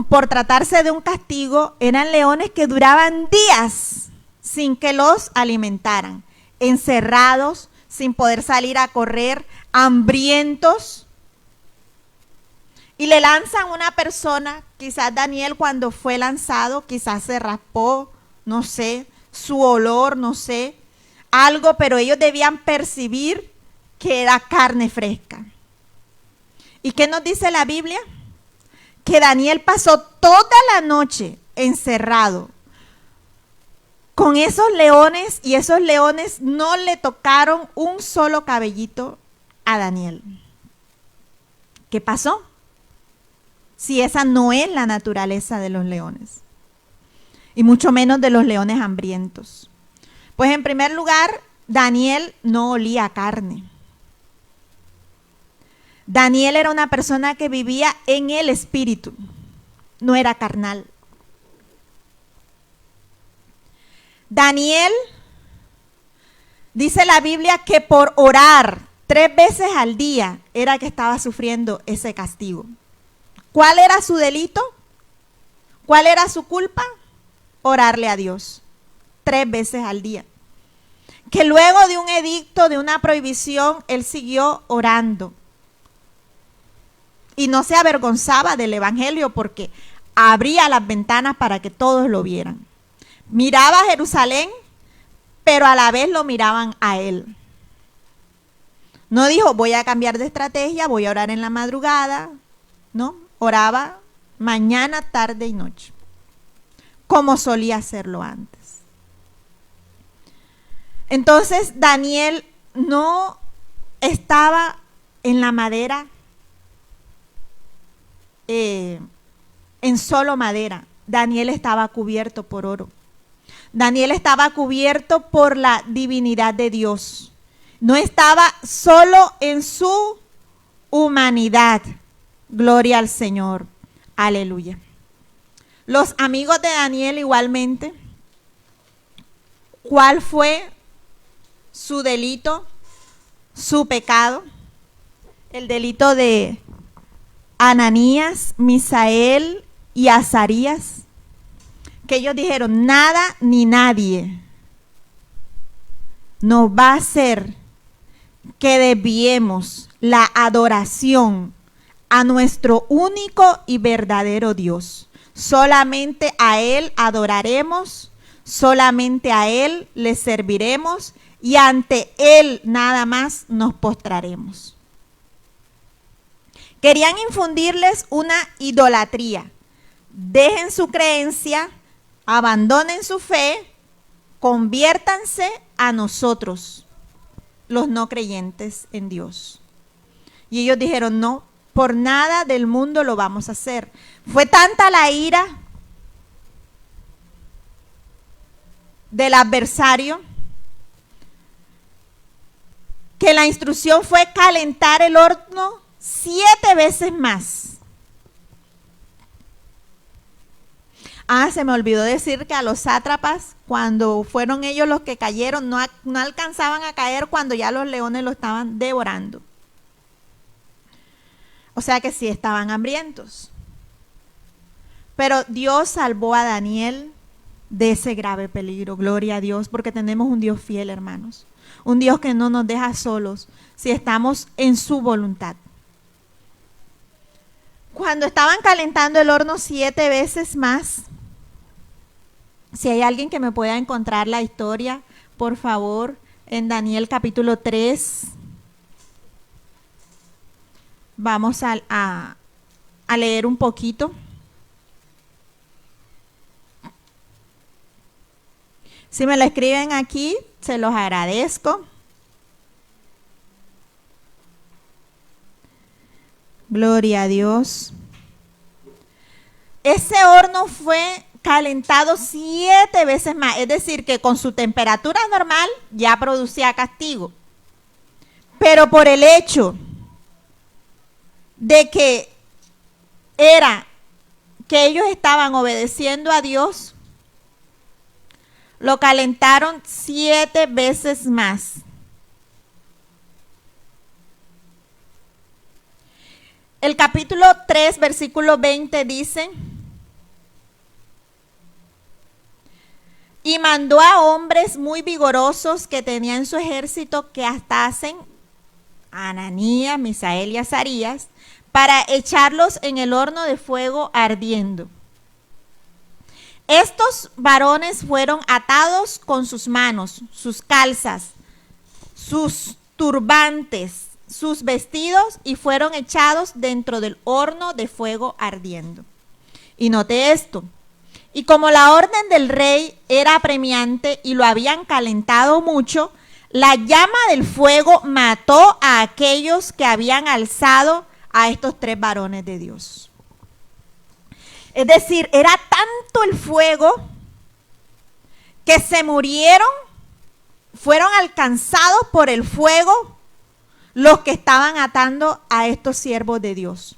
Speaker 1: por tratarse de un castigo, eran leones que duraban días sin que los alimentaran, encerrados, sin poder salir a correr, hambrientos. Y le lanzan una persona, quizás Daniel cuando fue lanzado, quizás se raspó, no sé, su olor, no sé, algo, pero ellos debían percibir que era carne fresca. ¿Y qué nos dice la Biblia? Que Daniel pasó toda la noche encerrado con esos leones, y esos leones no le tocaron un solo cabellito a Daniel. ¿Qué pasó? Si esa no es la naturaleza de los leones, y mucho menos de los leones hambrientos. Pues en primer lugar, Daniel no olía a carne. Daniel era una persona que vivía en el espíritu, no era carnal. Daniel, dice la Biblia, que por orar 3 veces al día era que estaba sufriendo ese castigo. ¿Cuál era su delito? ¿Cuál era su culpa? Orarle a Dios 3 veces al día. Que luego de un edicto, de una prohibición, él siguió orando. Y no se avergonzaba del evangelio porque abría las ventanas para que todos lo vieran. Miraba a Jerusalén, pero a la vez lo miraban a él. No dijo, voy a cambiar de estrategia, voy a orar en la madrugada. No, oraba mañana, tarde y noche, como solía hacerlo antes. Entonces Daniel no estaba en la madera, en solo madera. Daniel estaba cubierto por oro. Daniel estaba cubierto por la divinidad de Dios. No estaba solo en su humanidad. Gloria al Señor. Aleluya. Los amigos de Daniel igualmente. ¿Cuál fue su delito, su pecado? El delito de Ananías, Misael y Azarías, que ellos dijeron, nada ni nadie nos va a hacer que desviemos la adoración a nuestro único y verdadero Dios. Solamente a Él adoraremos, solamente a Él le serviremos y ante Él nada más nos postraremos. Querían infundirles una idolatría. Dejen su creencia, abandonen su fe, conviértanse a nosotros, los no creyentes en Dios. Y ellos dijeron, no, por nada del mundo lo vamos a hacer. Fue tanta la ira del adversario que la instrucción fue calentar el horno 7 veces más. Se me olvidó decir que a los sátrapas, cuando fueron ellos los que cayeron, no alcanzaban a caer cuando ya los leones lo estaban devorando. O sea que sí estaban hambrientos. Pero Dios salvó a Daniel de ese grave peligro. Gloria a Dios, porque tenemos un Dios fiel, hermanos. Un Dios que no nos deja solos si estamos en su voluntad. Cuando estaban calentando el horno 7 veces más, si hay alguien que me pueda encontrar la historia, por favor, en Daniel capítulo 3, vamos a leer un poquito. Si me lo escriben aquí, se los agradezco. Gloria a Dios. Ese horno fue calentado 7 veces más, es decir, que con su temperatura normal ya producía castigo. Pero por el hecho de que ellos estaban obedeciendo a Dios, lo calentaron 7 veces más. El capítulo 3, versículo 20 dice: y mandó a hombres muy vigorosos que tenía en su ejército que atasen a Ananías, Misael y Azarías para echarlos en el horno de fuego ardiendo. Estos varones fueron atados con sus manos, sus calzas, sus turbantes, sus vestidos y fueron echados dentro del horno de fuego ardiendo. Y note esto. Y como la orden del rey era apremiante y lo habían calentado mucho, la llama del fuego mató a aquellos que habían alzado a estos 3 varones de Dios. Es decir, era tanto el fuego que se murieron, fueron alcanzados por el fuego los que estaban atando a estos siervos de Dios.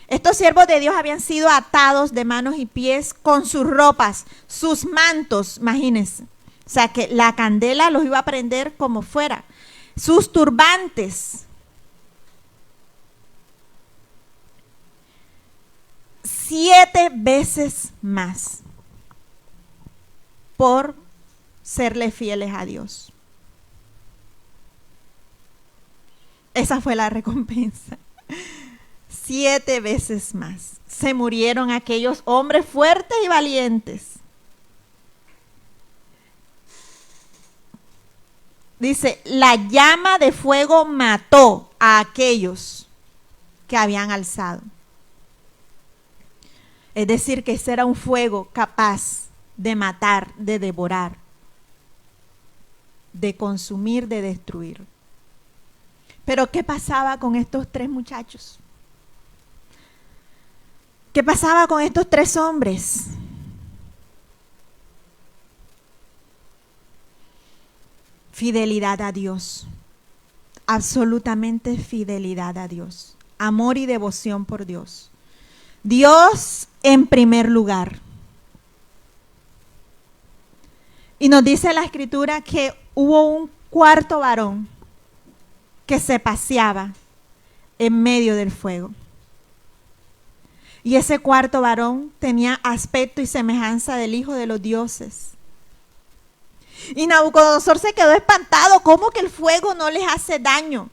Speaker 1: Estos siervos de Dios habían sido atados de manos y pies con sus ropas, sus mantos, imagínense. O sea que la candela los iba a prender como fuera. Sus turbantes. 7 veces más por serle fieles a Dios. Esa fue la recompensa. 7 veces más. Se murieron aquellos hombres fuertes y valientes. Dice, la llama de fuego mató a aquellos que habían alzado. Es decir, que ese era un fuego capaz de matar, de devorar, de consumir, de destruir. Pero ¿qué pasaba con estos 3 muchachos? ¿Qué pasaba con estos 3 hombres? Fidelidad a Dios. absolutamente fidelidad a Dios, amor y devoción por Dios. Dios en primer lugar. Y nos dice la Escritura que hubo un cuarto varón que se paseaba en medio del fuego. Y ese cuarto varón tenía aspecto y semejanza del Hijo de los dioses. Y Nabucodonosor se quedó espantado. ¿Cómo que el fuego no les hace daño?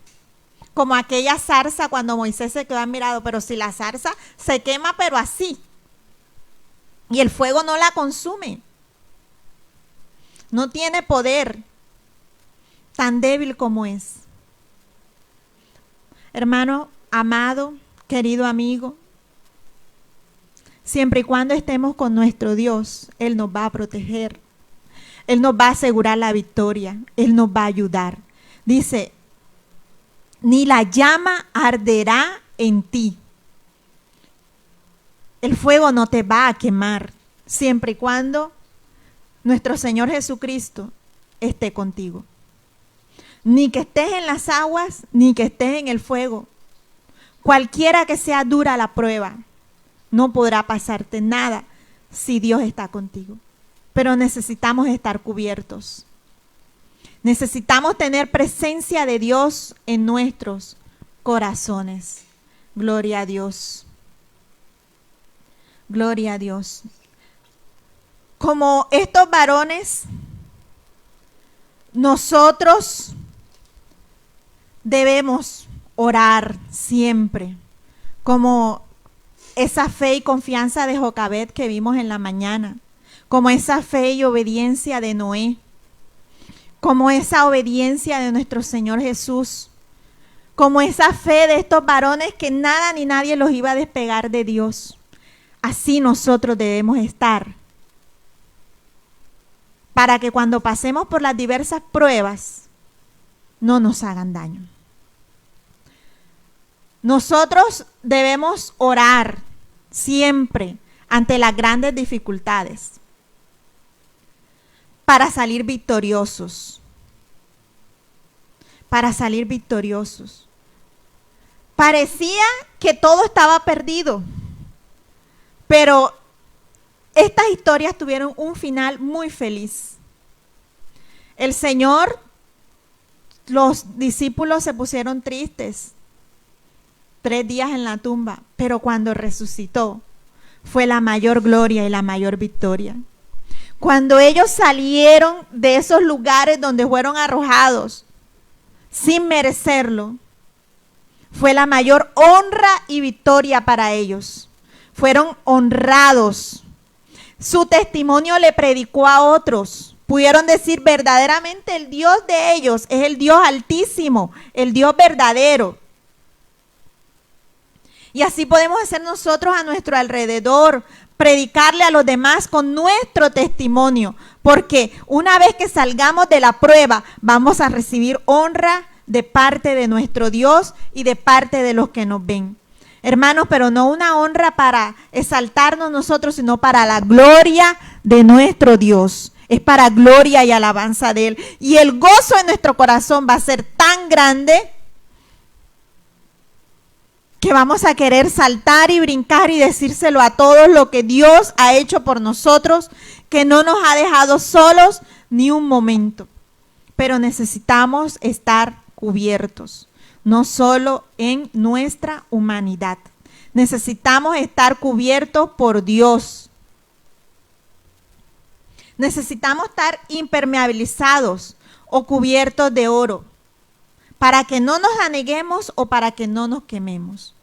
Speaker 1: Como aquella zarza cuando Moisés se quedó admirado. Pero si la zarza se quema, pero así. Y el fuego no la consume. No tiene poder, tan débil como es. Hermano, amado, querido amigo, siempre y cuando estemos con nuestro Dios, Él nos va a proteger. Él nos va a asegurar la victoria. Él nos va a ayudar. Dice, ni la llama arderá en ti. El fuego no te va a quemar, siempre y cuando nuestro Señor Jesucristo esté contigo. Ni que estés en las aguas, ni que estés en el fuego. Cualquiera que sea dura la prueba, no podrá pasarte nada si Dios está contigo. Pero necesitamos estar cubiertos. Necesitamos tener presencia de Dios en nuestros corazones. Gloria a Dios. Gloria a Dios. Como estos varones, nosotros debemos orar siempre, como esa fe y confianza de Jocabed que vimos en la mañana, como esa fe y obediencia de Noé, como esa obediencia de nuestro Señor Jesús, como esa fe de estos varones que nada ni nadie los iba a despegar de Dios. Así nosotros debemos estar, para que cuando pasemos por las diversas pruebas no nos hagan daño. Nosotros debemos orar siempre ante las grandes dificultades para salir victoriosos. Para salir victoriosos. Parecía que todo estaba perdido, pero estas historias tuvieron un final muy feliz. El Señor, los discípulos se pusieron tristes 3 días en la tumba, pero cuando resucitó fue la mayor gloria y la mayor victoria. Cuando ellos salieron de esos lugares donde fueron arrojados sin merecerlo, fue la mayor honra y victoria para ellos. Fueron honrados. Su testimonio le predicó a otros. Pudieron decir verdaderamente el Dios de ellos es el Dios altísimo, el Dios verdadero. Y así podemos hacer nosotros a nuestro alrededor, predicarle a los demás con nuestro testimonio, porque una vez que salgamos de la prueba, vamos a recibir honra de parte de nuestro Dios y de parte de los que nos ven. Hermanos, pero no una honra para exaltarnos nosotros, sino para la gloria de nuestro Dios. Es para gloria y alabanza de Él. Y el gozo en nuestro corazón va a ser tan grande que vamos a querer saltar y brincar y decírselo a todos lo que Dios ha hecho por nosotros, que no nos ha dejado solos ni un momento. Pero necesitamos estar cubiertos, no solo en nuestra humanidad. Necesitamos estar cubiertos por Dios. Necesitamos estar impermeabilizados o cubiertos de oro, para que no nos aneguemos o para que no nos quememos.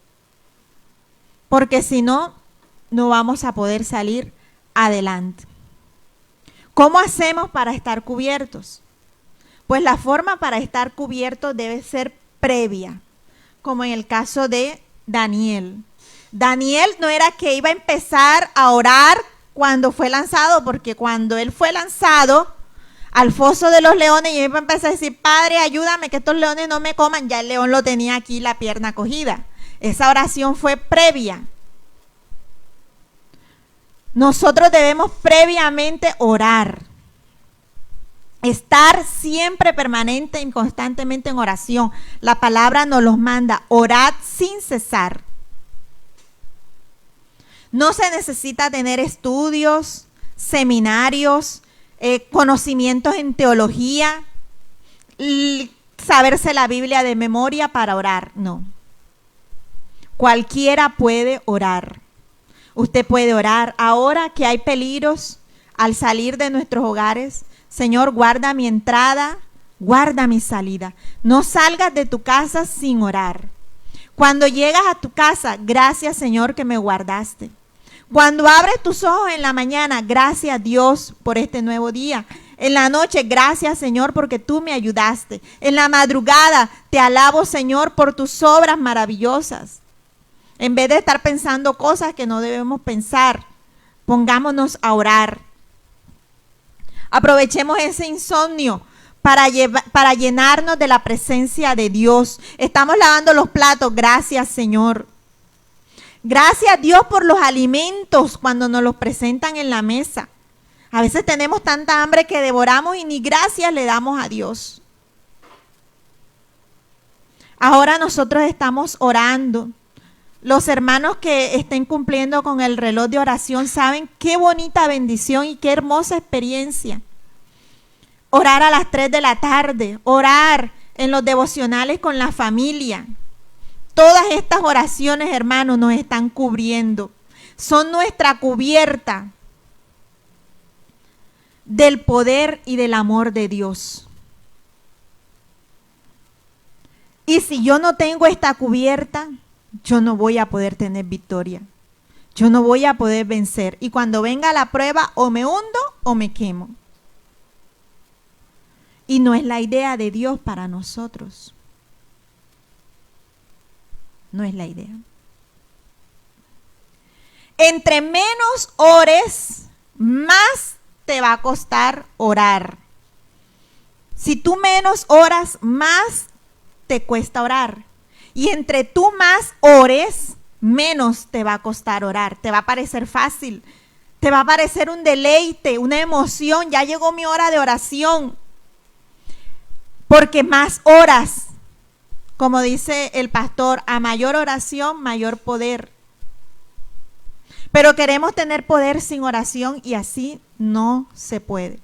Speaker 1: Porque si no, no vamos a poder salir adelante. ¿Cómo hacemos para estar cubiertos? Pues la forma para estar cubiertos debe ser previa, como en el caso de Daniel. Daniel no era que iba a empezar a orar cuando fue lanzado, porque cuando él fue lanzado al foso de los leones y iba a empezar a decir, Padre, ayúdame que estos leones no me coman, ya el león lo tenía aquí la pierna cogida. Esa oración fue previa. Nosotros debemos previamente orar. Estar siempre permanente y constantemente en oración. La palabra nos los manda, orad sin cesar. No se necesita tener estudios, seminarios, conocimientos en teología, saberse la Biblia de memoria para orar, no. Cualquiera puede orar. Usted puede orar ahora que hay peligros al salir de nuestros hogares. Señor, guarda mi entrada, guarda mi salida. No salgas de tu casa sin orar. Cuando llegas a tu casa, gracias Señor que me guardaste. Cuando abres tus ojos en la mañana, gracias Dios por este nuevo día. En la noche, gracias Señor porque tú me ayudaste. En la madrugada, te alabo Señor por tus obras maravillosas. En vez de estar pensando cosas que no debemos pensar, pongámonos a orar. Aprovechemos ese insomnio para llenarnos de la presencia de Dios. Estamos lavando los platos, gracias Señor. Gracias Dios por los alimentos cuando nos los presentan en la mesa. A veces tenemos tanta hambre que devoramos y ni gracias le damos a Dios. Ahora nosotros estamos orando. Los hermanos que estén cumpliendo con el reloj de oración saben qué bonita bendición y qué hermosa experiencia. Orar a las 3 de la tarde, orar en los devocionales con la familia. Todas estas oraciones, hermanos, nos están cubriendo. Son nuestra cubierta del poder y del amor de Dios. Y si yo no tengo esta cubierta, yo no voy a poder tener victoria. Yo no voy a poder vencer. Y cuando venga la prueba, o me hundo o me quemo. Y no es la idea de Dios para nosotros. No es la idea. Entre menos ores, más te va a costar orar. Si tú menos oras, más te cuesta orar. Y entre tú más ores, menos te va a costar orar. Te va a parecer fácil. Te va a parecer un deleite, una emoción. Ya llegó mi hora de oración. Porque más horas, como dice el pastor, a mayor oración, mayor poder. Pero queremos tener poder sin oración y así no se puede.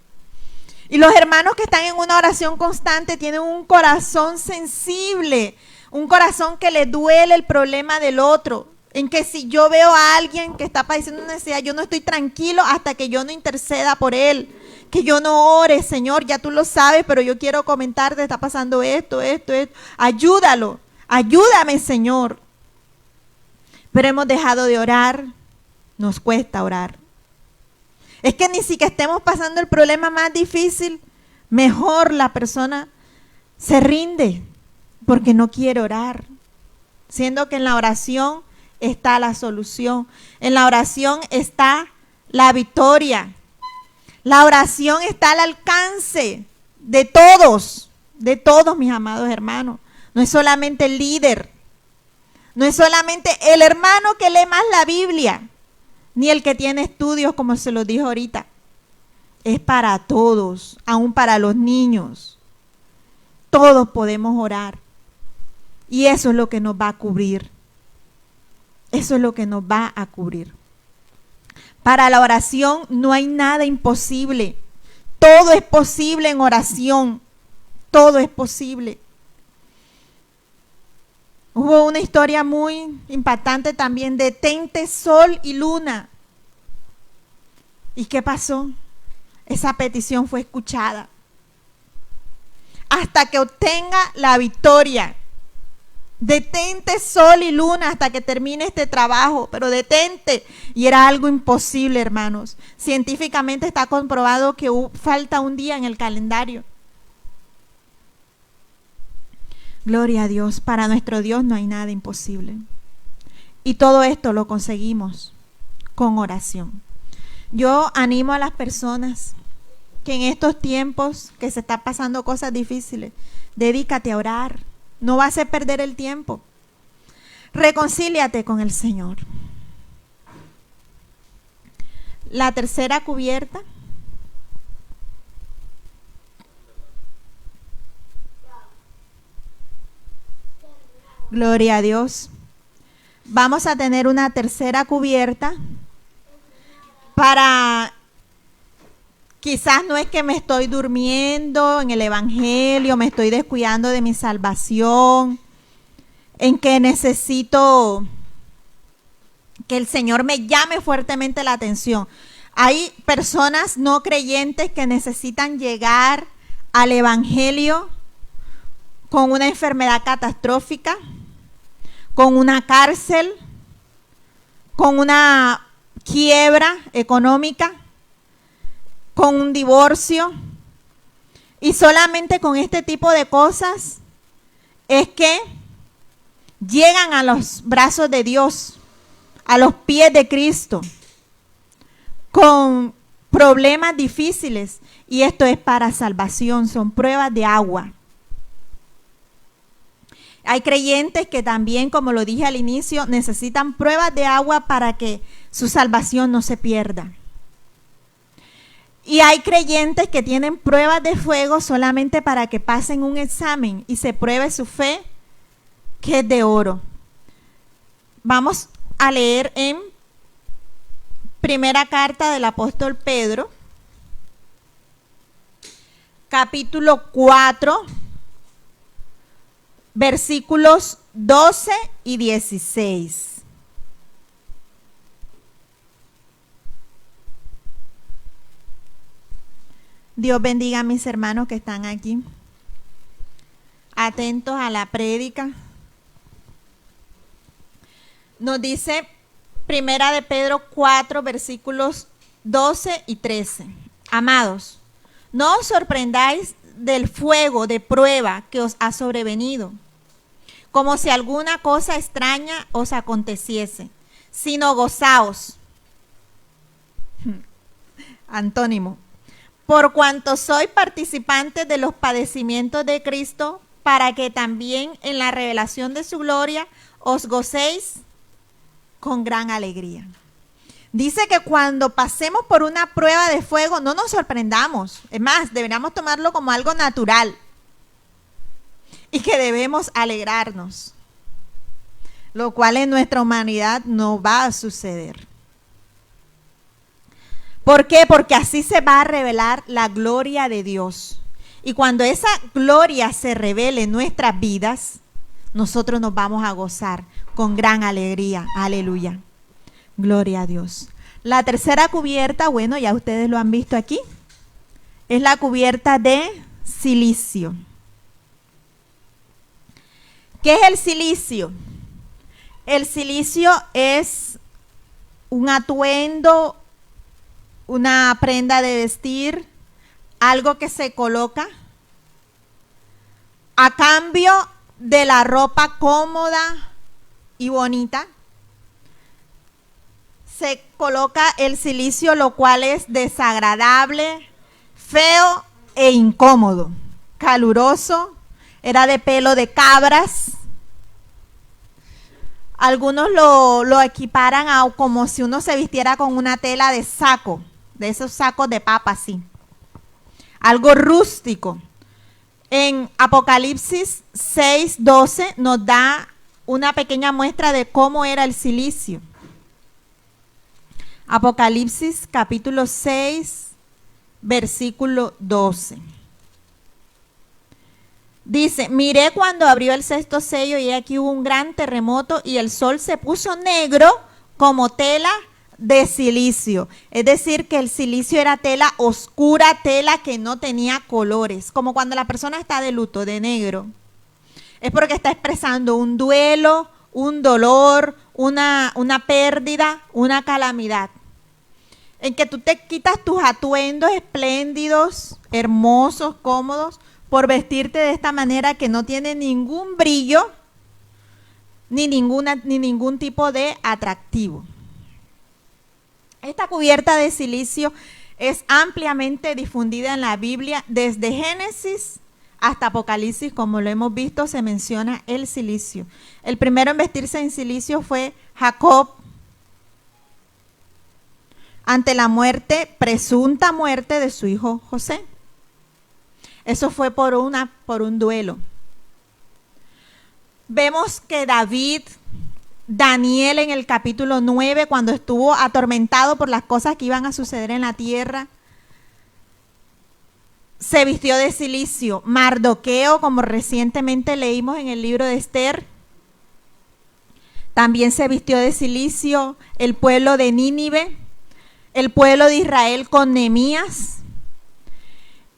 Speaker 1: Y los hermanos que están en una oración constante tienen un corazón sensible, un corazón que le duele el problema del otro. En que si yo veo a alguien que está padeciendo una necesidad, yo no estoy tranquilo hasta que yo no interceda por él. Que yo no ore, Señor, ya tú lo sabes, pero yo quiero comentarte, está pasando esto. Ayúdalo, ayúdame, Señor. Pero hemos dejado de orar, nos cuesta orar. Es que ni siquiera estemos pasando el problema más difícil, mejor la persona se rinde porque no quiere orar. Siendo que en la oración está la solución, en la oración está la victoria. La oración está al alcance de todos, mis amados hermanos. No es solamente el líder, no es solamente el hermano que lee más la Biblia, ni el que tiene estudios, como se los dijo ahorita. Es para todos, aún para los niños. Todos podemos orar. Y eso es lo que nos va a cubrir. Eso es lo que nos va a cubrir. Para la oración no hay nada imposible. Todo es posible en oración. Todo es posible. Hubo una historia muy impactante también. Detente sol y luna. ¿Y qué pasó? Esa petición fue escuchada. Hasta que obtenga la victoria. Detente sol y luna hasta que termine este trabajo, pero detente. Y era algo imposible, hermanos. Científicamente está comprobado que falta un día en el calendario. Gloria a Dios. Para nuestro Dios no hay nada imposible. Y todo esto lo conseguimos con oración. Yo animo a las personas que en estos tiempos que se están pasando cosas difíciles, dedícate a orar. No vas a perder el tiempo. Reconcíliate con el Señor. La tercera cubierta Gloria a Dios. Vamos a tener una tercera cubierta para, quizás no es que me estoy durmiendo en el Evangelio, me estoy descuidando de mi salvación, en que necesito que el Señor me llame fuertemente la atención. Hay personas no creyentes que necesitan llegar al Evangelio con una enfermedad catastrófica, con una cárcel, con una quiebra económica, con un divorcio. Y solamente con este tipo de cosas es que llegan a los brazos de Dios, a los pies de Cristo, con problemas difíciles. Y esto es para salvación, son pruebas de agua. Hay creyentes que también, como lo dije al inicio, necesitan pruebas de agua para que su salvación no se pierda. Y hay creyentes que tienen pruebas de fuego solamente para que pasen un examen y se pruebe su fe, que es de oro. Vamos a leer en primera carta del apóstol Pedro, capítulo 4, versículos 12 y 16. Dios bendiga a mis hermanos que están aquí, atentos a la prédica. Nos dice primera de Pedro 4, versículos 12 y 13. Amados, no os sorprendáis del fuego de prueba que os ha sobrevenido, como si alguna cosa extraña os aconteciese, sino gozaos. Antónimo. Por cuanto sois participantes de los padecimientos de Cristo, para que también en la revelación de su gloria os gocéis con gran alegría. Dice que cuando pasemos por una prueba de fuego no nos sorprendamos. Es más, deberíamos tomarlo como algo natural y que debemos alegrarnos, lo cual en nuestra humanidad no va a suceder. ¿Por qué? Porque así se va a revelar la gloria de Dios. Y cuando esa gloria se revele en nuestras vidas, nosotros nos vamos a gozar con gran alegría. Aleluya. Gloria a Dios. La tercera cubierta, bueno, ya ustedes lo han visto aquí, es la cubierta de silicio. ¿Qué es el silicio? El silicio es un atuendo, una prenda de vestir, algo que se coloca a cambio de la ropa cómoda y bonita. Se coloca el silicio, lo cual es desagradable, feo e incómodo, caluroso, era de pelo de cabras. Algunos lo equiparan a como si uno se vistiera con una tela de saco, de esos sacos de papa así. Algo rústico. En Apocalipsis 6:12 nos da una pequeña muestra de cómo era el silicio. Apocalipsis capítulo 6, versículo 12. Dice, miré cuando abrió el sexto sello y aquí hubo un gran terremoto y el sol se puso negro como tela de silicio. Es decir, que el silicio era tela oscura, tela que no tenía colores. Como cuando la persona está de luto, de negro. Es porque está expresando un duelo, un dolor, una pérdida, una calamidad. En que tú te quitas tus atuendos espléndidos, hermosos, cómodos, por vestirte de esta manera que no tiene ningún brillo ni ningún tipo de atractivo. Esta cubierta de silicio es ampliamente difundida en la Biblia. Desde Génesis hasta Apocalipsis, como lo hemos visto, se menciona el silicio. El primero en vestirse en silicio fue Jacob, ante la presunta muerte de su hijo José. Eso fue por un duelo. Vemos que Daniel en el capítulo 9, cuando estuvo atormentado por las cosas que iban a suceder en la tierra, se vistió de cilicio. Mardoqueo, como recientemente leímos en el libro de Esther, también se vistió de cilicio. El pueblo de Nínive, el pueblo de Israel con Nehemías,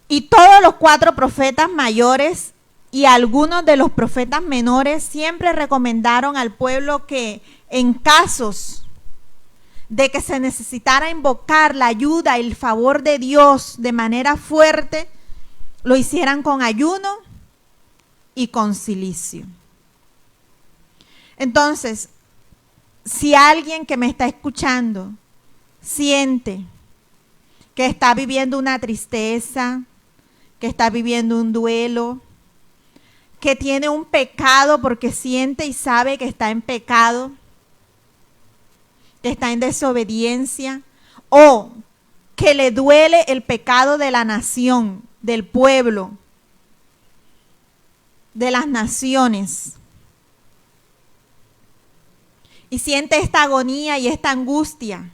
Speaker 1: y todos los 4 profetas mayores y algunos de los profetas menores siempre recomendaron al pueblo que en casos de que se necesitara invocar la ayuda y el favor de Dios de manera fuerte, lo hicieran con ayuno y con cilicio. Entonces, si alguien que me está escuchando siente que está viviendo una tristeza, que está viviendo un duelo, que tiene un pecado porque siente y sabe que está en pecado, que está en desobediencia, o que le duele el pecado de la nación, del pueblo, de las naciones, y siente esta agonía y esta angustia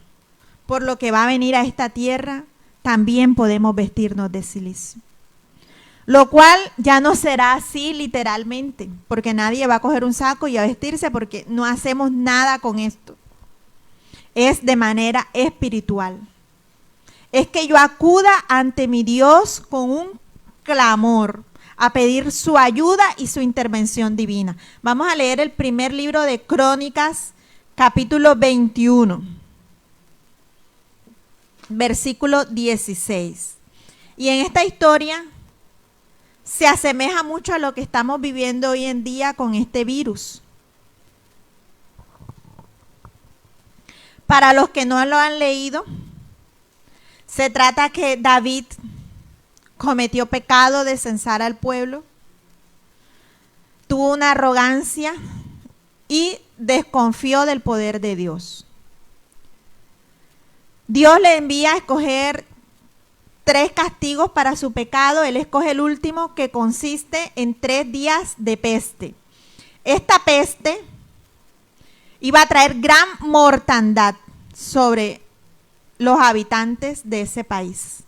Speaker 1: por lo que va a venir a esta tierra, también podemos vestirnos de cilicio. Lo cual ya no será así literalmente, porque nadie va a coger un saco y a vestirse, porque no hacemos nada con esto. Es de manera espiritual. Es que yo acuda ante mi Dios con un clamor, a pedir su ayuda y su intervención divina. Vamos a leer el primer libro de Crónicas, capítulo 21, versículo 16. Y en esta historia se asemeja mucho a lo que estamos viviendo hoy en día con este virus. Para los que no lo han leído, se trata que David cometió pecado de censar al pueblo, tuvo una arrogancia y desconfió del poder de Dios. Dios le envía a escoger 3 castigos para su pecado. Él escoge el último, que consiste en 3 días de peste. Esta peste iba a traer gran mortandad sobre los habitantes de ese país.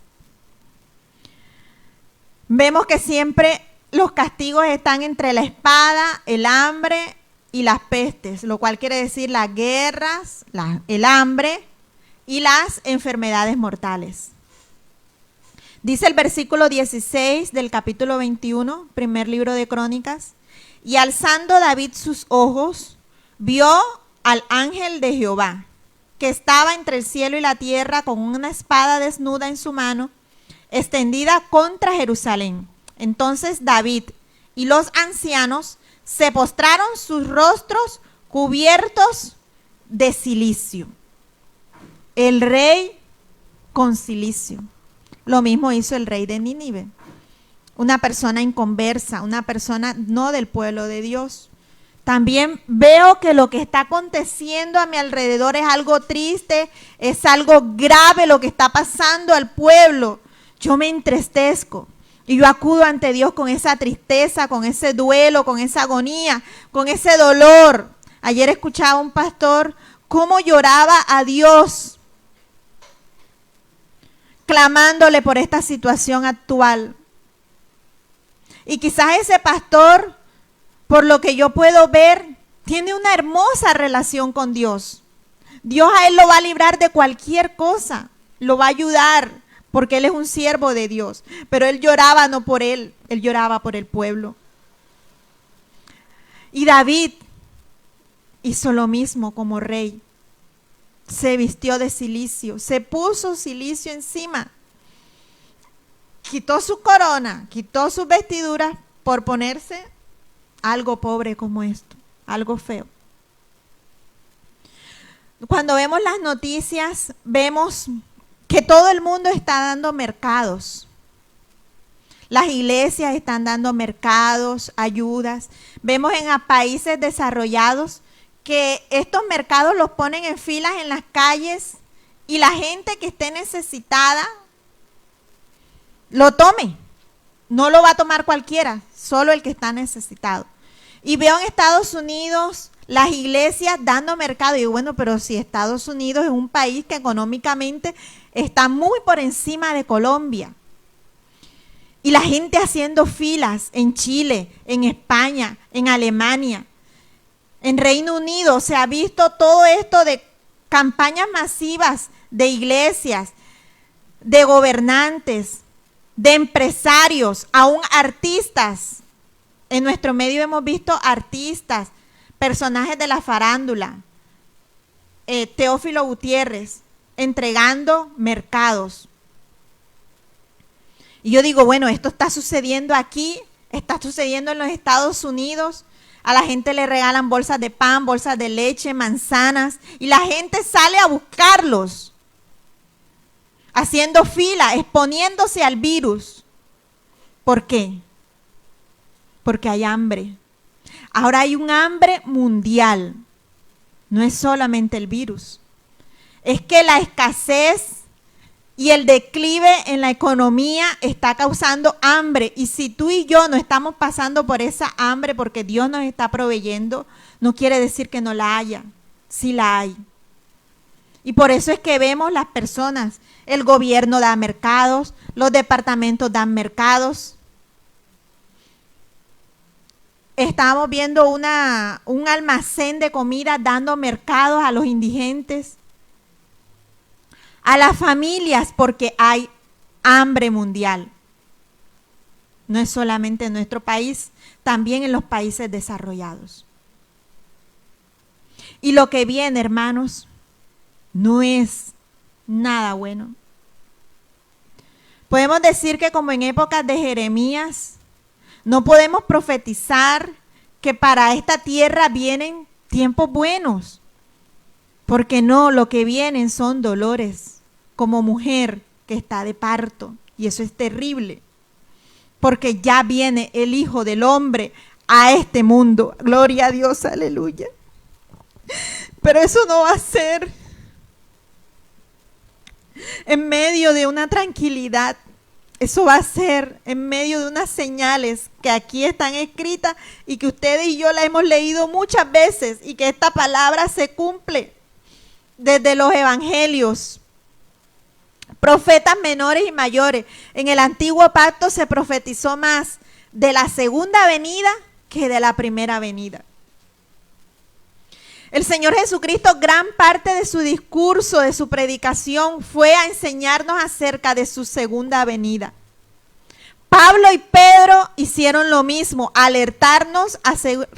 Speaker 1: Vemos que siempre los castigos están entre la espada, el hambre y las pestes, lo cual quiere decir las guerras, el hambre y las enfermedades mortales. Dice el versículo 16 del capítulo 21, primer libro de Crónicas: y alzando David sus ojos, vio al ángel de Jehová, que estaba entre el cielo y la tierra con una espada desnuda en su mano, extendida contra Jerusalén. Entonces David y los ancianos se postraron sus rostros cubiertos de cilicio. El rey con cilicio. Lo mismo hizo el rey de Nínive, una persona inconversa, una persona no del pueblo de Dios. También veo que lo que está aconteciendo a mi alrededor es algo triste, es algo grave lo que está pasando al pueblo. Yo me entristezco y yo acudo ante Dios con esa tristeza, con ese duelo, con esa agonía, con ese dolor. Ayer escuchaba a un pastor cómo lloraba a Dios, clamándole por esta situación actual. Y quizás ese pastor, por lo que yo puedo ver, tiene una hermosa relación con Dios. Dios a él lo va a librar de cualquier cosa, lo va a ayudar, porque él es un siervo de Dios. Pero él lloraba no por él lloraba por el pueblo. Y David hizo lo mismo como rey. Se vistió de cilicio, se puso cilicio encima, quitó su corona, quitó sus vestiduras por ponerse algo pobre como esto, algo feo. Cuando vemos las noticias, vemos que todo el mundo está dando mercados. Las iglesias están dando mercados, ayudas. Vemos en países desarrollados que estos mercados los ponen en filas en las calles y la gente que esté necesitada lo tome. No lo va a tomar cualquiera, solo el que está necesitado. Y veo en Estados Unidos las iglesias dando mercado. Y digo, bueno, pero si Estados Unidos es un país que económicamente está muy por encima de Colombia. Y la gente haciendo filas en Chile, en España, en Alemania, en Reino Unido. Se ha visto todo esto de campañas masivas de iglesias, de gobernantes, de empresarios, aún artistas. En nuestro medio hemos visto artistas, personajes de la farándula, Teófilo Gutiérrez, entregando mercados. Y yo digo, bueno, esto está sucediendo aquí, está sucediendo en los Estados Unidos. A la gente le regalan bolsas de pan, bolsas de leche, manzanas, y la gente sale a buscarlos, haciendo fila, exponiéndose al virus. ¿Por qué? Porque hay hambre. Ahora hay un hambre mundial. No es solamente el virus. Es que la escasez y el declive en la economía está causando hambre. Y si tú y yo no estamos pasando por esa hambre porque Dios nos está proveyendo, no quiere decir que no la haya. Sí la hay. Y por eso es que vemos las personas. El gobierno da mercados, los departamentos dan mercados. Estábamos viendo un almacén de comida dando mercados a los indigentes, a las familias, porque hay hambre mundial. No es solamente en nuestro país, también en los países desarrollados. Y lo que viene, hermanos, no es nada bueno. Podemos decir que como en épocas de Jeremías, no podemos profetizar que para esta tierra vienen tiempos buenos, porque no, lo que vienen son dolores, como mujer que está de parto, y eso es terrible, porque ya viene el Hijo del Hombre a este mundo. Gloria a Dios, aleluya. Pero eso no va a ser en medio de una tranquilidad. Eso va a ser en medio de unas señales que aquí están escritas y que ustedes y yo la hemos leído muchas veces, y que esta palabra se cumple desde los evangelios. Profetas menores y mayores. En el antiguo pacto se profetizó más de la segunda venida que de la primera venida. El Señor Jesucristo, gran parte de su discurso, de su predicación, fue a enseñarnos acerca de su segunda venida. Pablo y Pedro hicieron lo mismo, alertarnos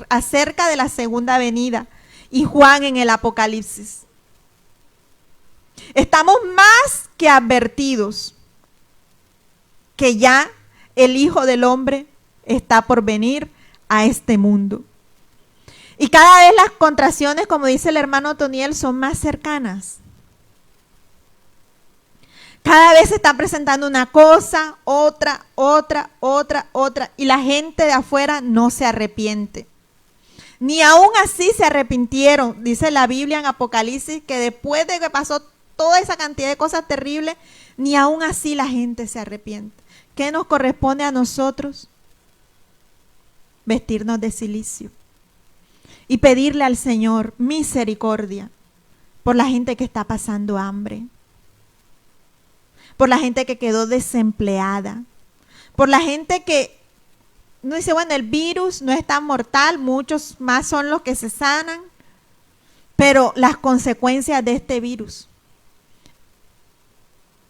Speaker 1: acerca de la segunda venida. Y Juan en el Apocalipsis. Estamos más que advertidos que ya el Hijo del Hombre está por venir a este mundo. Y cada vez las contracciones, como dice el hermano Toniel, son más cercanas. Cada vez se está presentando una cosa, otra. Y la gente de afuera no se arrepiente. Ni aún así se arrepintieron. Dice la Biblia en Apocalipsis que después de que pasó toda esa cantidad de cosas terribles, ni aún así la gente se arrepiente. ¿Qué nos corresponde a nosotros? Vestirnos de cilicio. Y pedirle al Señor misericordia por la gente que está pasando hambre, por la gente que quedó desempleada, por la gente que no dice, bueno, el virus no es tan mortal, muchos más son los que se sanan, pero las consecuencias de este virus,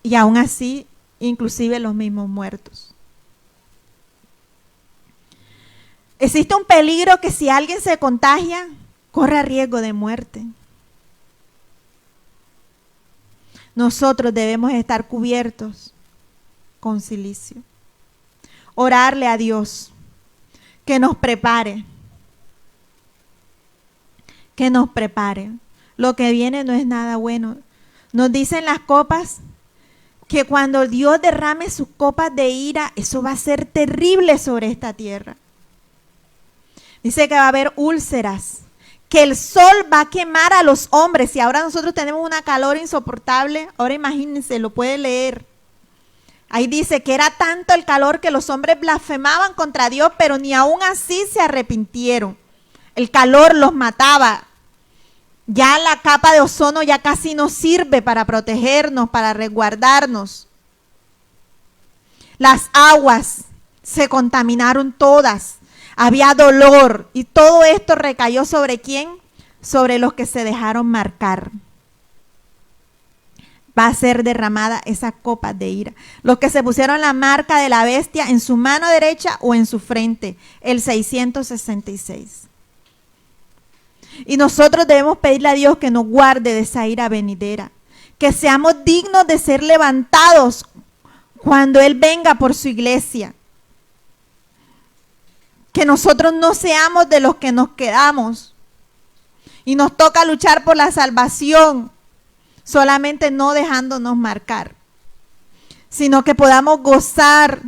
Speaker 1: y aún así, inclusive los mismos muertos. Existe un peligro que si alguien se contagia, corre riesgo de muerte. Nosotros debemos estar cubiertos con cilicio. Orarle a Dios que nos prepare. Que nos prepare. Lo que viene no es nada bueno. Nos dicen las copas que cuando Dios derrame sus copas de ira, eso va a ser terrible sobre esta tierra. Dice que va a haber úlceras, que el sol va a quemar a los hombres. Y ahora nosotros tenemos una calor insoportable. Ahora imagínense, lo puede leer. Ahí dice que era tanto el calor que los hombres blasfemaban contra Dios, pero ni aún así se arrepintieron. el calor los mataba. Ya la capa de ozono ya casi no sirve para protegernos, para resguardarnos. Las aguas se contaminaron todas. Había dolor y todo esto recayó ¿sobre quién? Sobre los que se dejaron marcar. Va a ser derramada esa copa de ira. Los que se pusieron la marca de la bestia en su mano derecha o en su frente, el 666. Y nosotros debemos pedirle a Dios que nos guarde de esa ira venidera, que seamos dignos de ser levantados cuando Él venga por su iglesia. Que nosotros no seamos de los que nos quedamos y nos toca luchar por la salvación, solamente no dejándonos marcar, sino que podamos gozar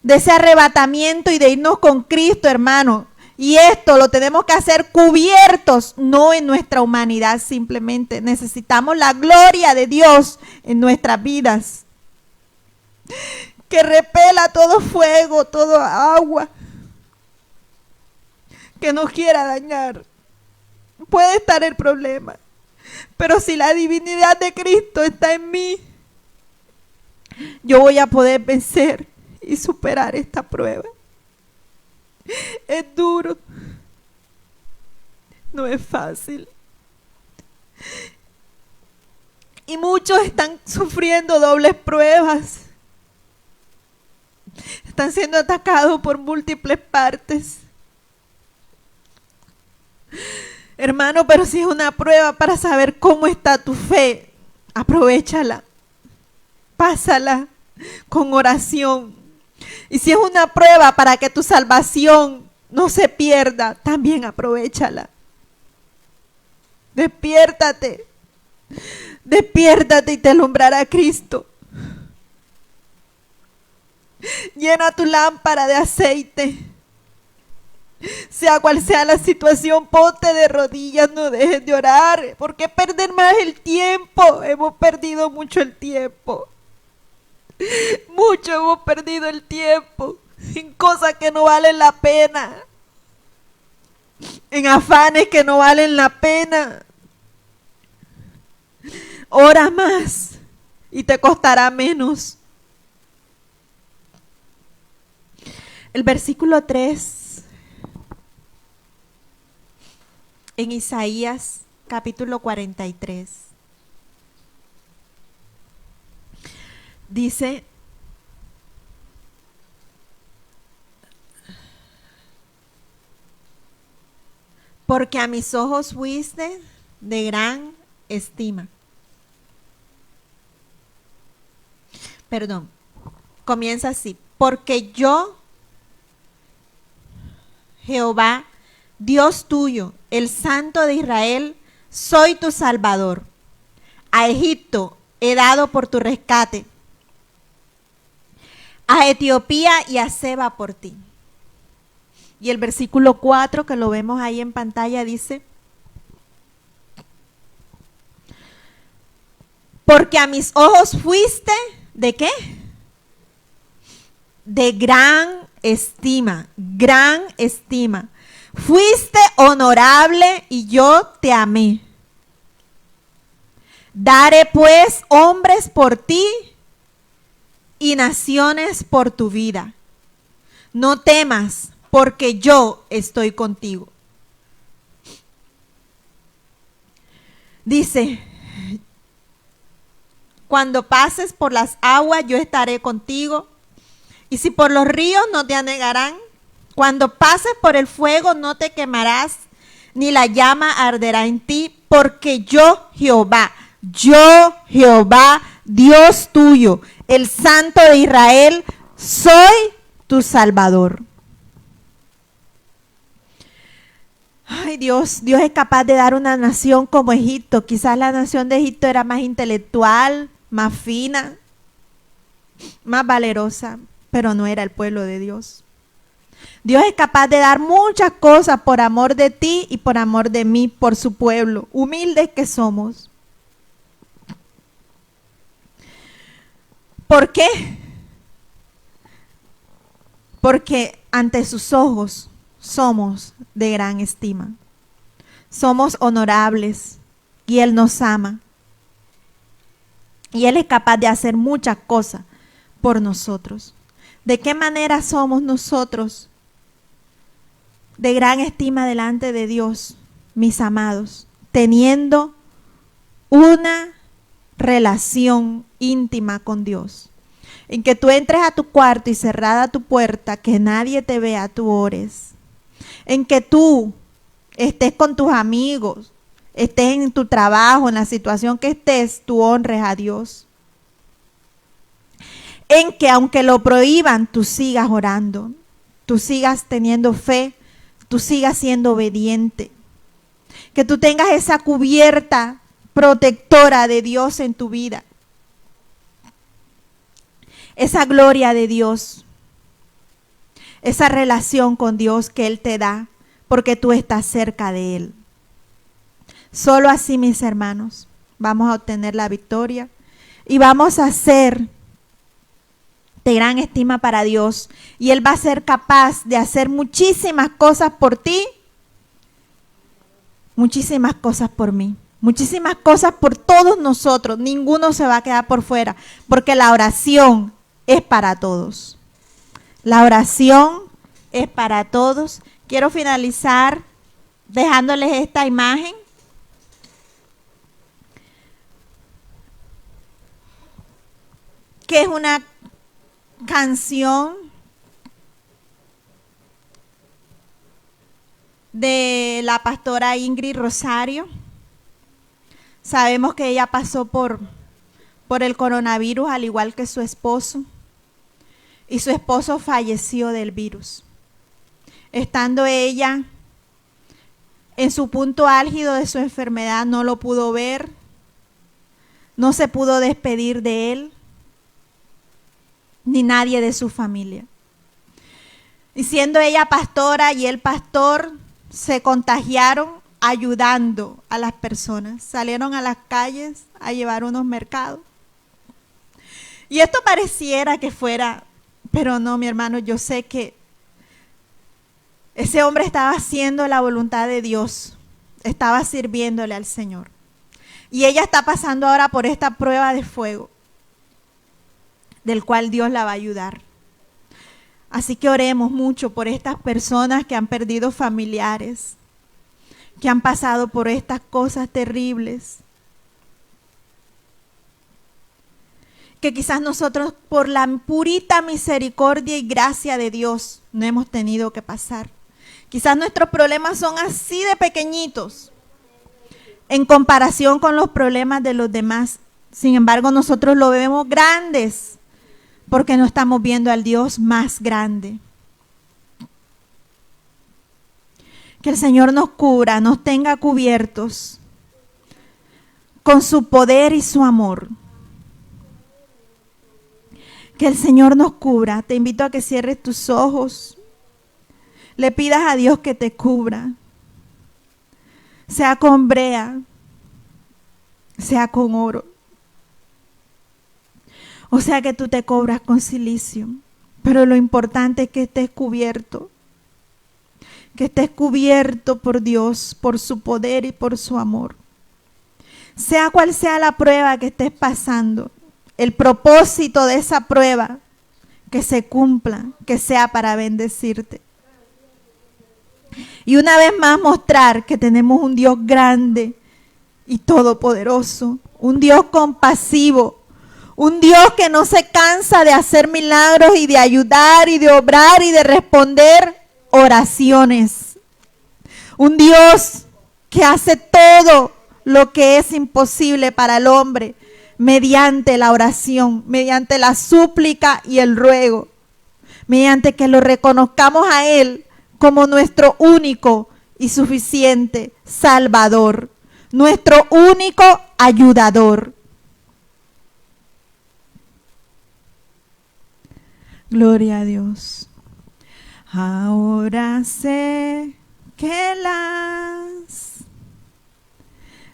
Speaker 1: de ese arrebatamiento y de irnos con Cristo, hermano. Y esto lo tenemos que hacer cubiertos, no en nuestra humanidad simplemente. Necesitamos la gloria de Dios en nuestras vidas, que repela todo fuego, todo agua que nos quiera dañar. Puede estar el problema, pero si la divinidad de Cristo está en mí, yo voy a poder vencer y superar esta prueba. Es duro, no es fácil. Y muchos están sufriendo dobles pruebas. Están siendo atacados por múltiples partes. Hermano, pero si es una prueba para saber cómo está tu fe, aprovéchala. Pásala con oración. Y si es una prueba para que tu salvación no se pierda, también aprovéchala. Despiértate. Despiértate y te alumbrará Cristo. Llena tu lámpara de aceite. Sea cual sea la situación, ponte de rodillas, no dejes de orar. ¿Por qué perder más el tiempo? Hemos perdido mucho el tiempo. Mucho hemos perdido el tiempo en cosas que no valen la pena, en afanes que no valen la pena. Ora más y te costará menos. El versículo 3 en Isaías capítulo 43. Dice, porque a mis ojos fuiste de gran estima. Perdón, comienza así. Porque yo, Jehová, Dios tuyo, el Santo de Israel, soy tu Salvador. A Egipto he dado por tu rescate, a Etiopía y a Seba por ti. Y el versículo 4, que lo vemos ahí en pantalla, dice, porque a mis ojos fuiste, ¿de qué? De gran estima, gran estima. Fuiste honorable y yo te amé. Daré pues hombres por ti y naciones por tu vida. No temas, porque yo estoy contigo. Dice, cuando pases por las aguas, yo estaré contigo. Y si por los ríos, no te anegarán. Cuando pases por el fuego, no te quemarás, ni la llama arderá en ti, porque yo, Jehová, Dios tuyo, el Santo de Israel, soy tu Salvador. Ay, Dios es capaz de dar una nación como Egipto. Quizás la nación de Egipto era más intelectual, más fina, más valerosa, pero no era el pueblo de Dios. Dios es capaz de dar muchas cosas por amor de ti y por amor de mí, por su pueblo, humildes que somos. ¿Por qué? Porque ante sus ojos somos de gran estima. Somos honorables y Él nos ama. Y Él es capaz de hacer muchas cosas por nosotros. ¿De qué manera somos nosotros de gran estima delante de Dios, mis amados? Teniendo una relación íntima con Dios. En que tú entres a tu cuarto y cerrada tu puerta, que nadie te vea, tú ores. En que tú estés con tus amigos, estés en tu trabajo, en la situación que estés, tú honres a Dios. En que aunque lo prohíban, tú sigas orando, tú sigas teniendo fe, tú sigas siendo obediente. Que tú tengas esa cubierta protectora de Dios en tu vida. Esa gloria de Dios, esa relación con Dios que Él te da, porque tú estás cerca de Él. Solo así, mis hermanos, vamos a obtener la victoria y vamos a ser de gran estima para Dios. Y Él va a ser capaz de hacer muchísimas cosas por ti, muchísimas cosas por mí, muchísimas cosas por todos nosotros. Ninguno se va a quedar por fuera, porque la oración es para todos. La oración es para todos. Quiero finalizar dejándoles esta imagen. Que es una canción de la pastora Ingrid Rosario. Sabemos que ella pasó por el coronavirus, al igual que su esposo. Y su esposo falleció del virus. Estando ella en su punto álgido de su enfermedad, no lo pudo ver, no se pudo despedir de él, ni nadie de su familia. Y siendo ella pastora y él pastor, se contagiaron ayudando a las personas. Salieron a las calles a llevar unos mercados. Y esto pareciera que fuera, pero no, mi hermano, yo sé que ese hombre estaba haciendo la voluntad de Dios, estaba sirviéndole al Señor. Y ella está pasando ahora por esta prueba de fuego, del cual Dios la va a ayudar. Así que oremos mucho por estas personas que han perdido familiares, que han pasado por estas cosas terribles, que quizás nosotros por la purita misericordia y gracia de Dios no hemos tenido que pasar. Quizás nuestros problemas son así de pequeñitos en comparación con los problemas de los demás. Sin embargo, nosotros lo vemos grandes porque no estamos viendo al Dios más grande. Que el Señor nos cubra, nos tenga cubiertos con su poder y su amor. Que el Señor nos cubra. Te invito a que cierres tus ojos. Le pidas a Dios que te cubra. Sea con brea, sea con oro. O sea que tú te cobras con silicio. Pero lo importante es que estés cubierto. Que estés cubierto por Dios, por su poder y por su amor. Sea cual sea la prueba que estés pasando, el propósito de esa prueba, que se cumpla, que sea para bendecirte. Y una vez más mostrar que tenemos un Dios grande y todopoderoso, un Dios compasivo, un Dios que no se cansa de hacer milagros y de ayudar y de obrar y de responder oraciones. Un Dios que hace todo lo que es imposible para el hombre mediante la oración, mediante la súplica y el ruego, mediante que lo reconozcamos a Él como nuestro único y suficiente Salvador, nuestro único ayudador. Gloria a Dios. Ahora sé que las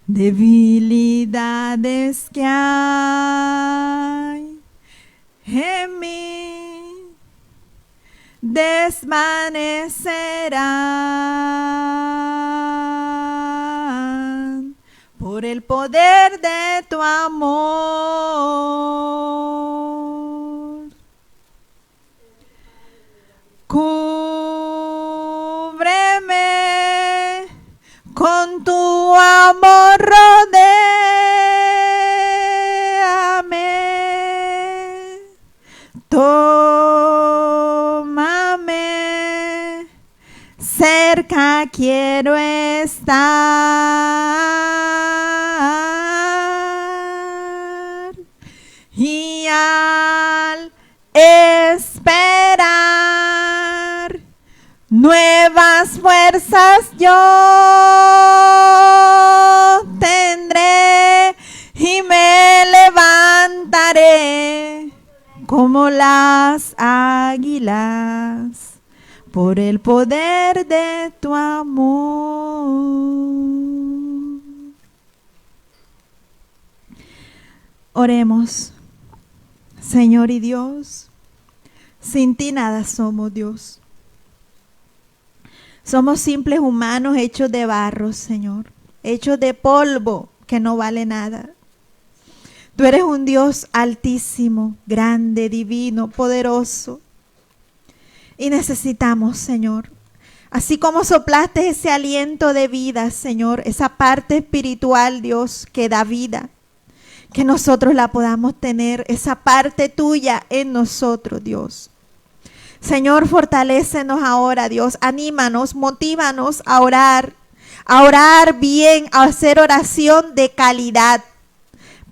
Speaker 1: debilidades que hay en mí desvanecerán por el poder de tu amor. Cúbreme con tu amor, rodéame, tómame, cerca quiero estar, y al esperar nuevas fuerzas yo tendré y me levantaré como las águilas por el poder de tu amor. Oremos. Señor y Dios, sin ti nada somos, Dios. Somos simples humanos hechos de barro, Señor, hechos de polvo que no vale nada. Tú eres un Dios altísimo, grande, divino, poderoso. Y necesitamos, Señor, así como soplaste ese aliento de vida, Señor, esa parte espiritual, Dios, que da vida, que nosotros la podamos tener, esa parte tuya en nosotros, Dios. Señor, fortalécenos ahora, Dios, anímanos, motívanos a orar bien, a hacer oración de calidad.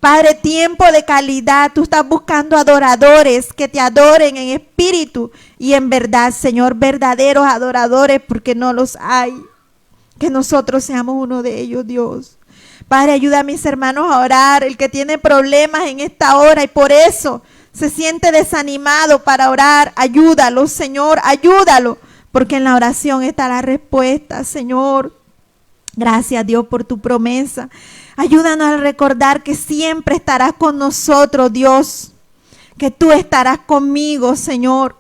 Speaker 1: Padre, tiempo de calidad. Tú estás buscando adoradores que te adoren en espíritu y en verdad, Señor, verdaderos adoradores, porque no los hay. Que nosotros seamos uno de ellos, Dios. Padre, ayuda a mis hermanos a orar, el que tiene problemas en esta hora y por eso se siente desanimado para orar, ayúdalo, Señor, ayúdalo, porque en la oración está la respuesta, Señor. Gracias, Dios, por tu promesa. Ayúdanos a recordar que siempre estarás con nosotros, Dios, que tú estarás conmigo, Señor,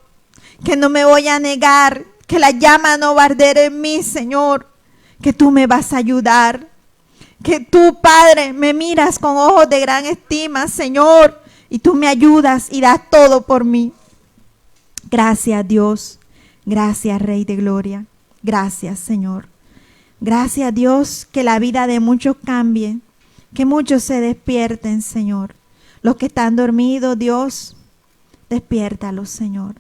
Speaker 1: que no me voy a negar, que la llama no va a arder en mí, Señor, que tú me vas a ayudar, que tú, Padre, me miras con ojos de gran estima, Señor, y tú me ayudas y das todo por mí. Gracias, Dios. Gracias, Rey de Gloria. Gracias, Señor. Gracias, Dios, que la vida de muchos cambie, que muchos se despierten, Señor. Los que están dormidos, Dios, despiértalos, Señor.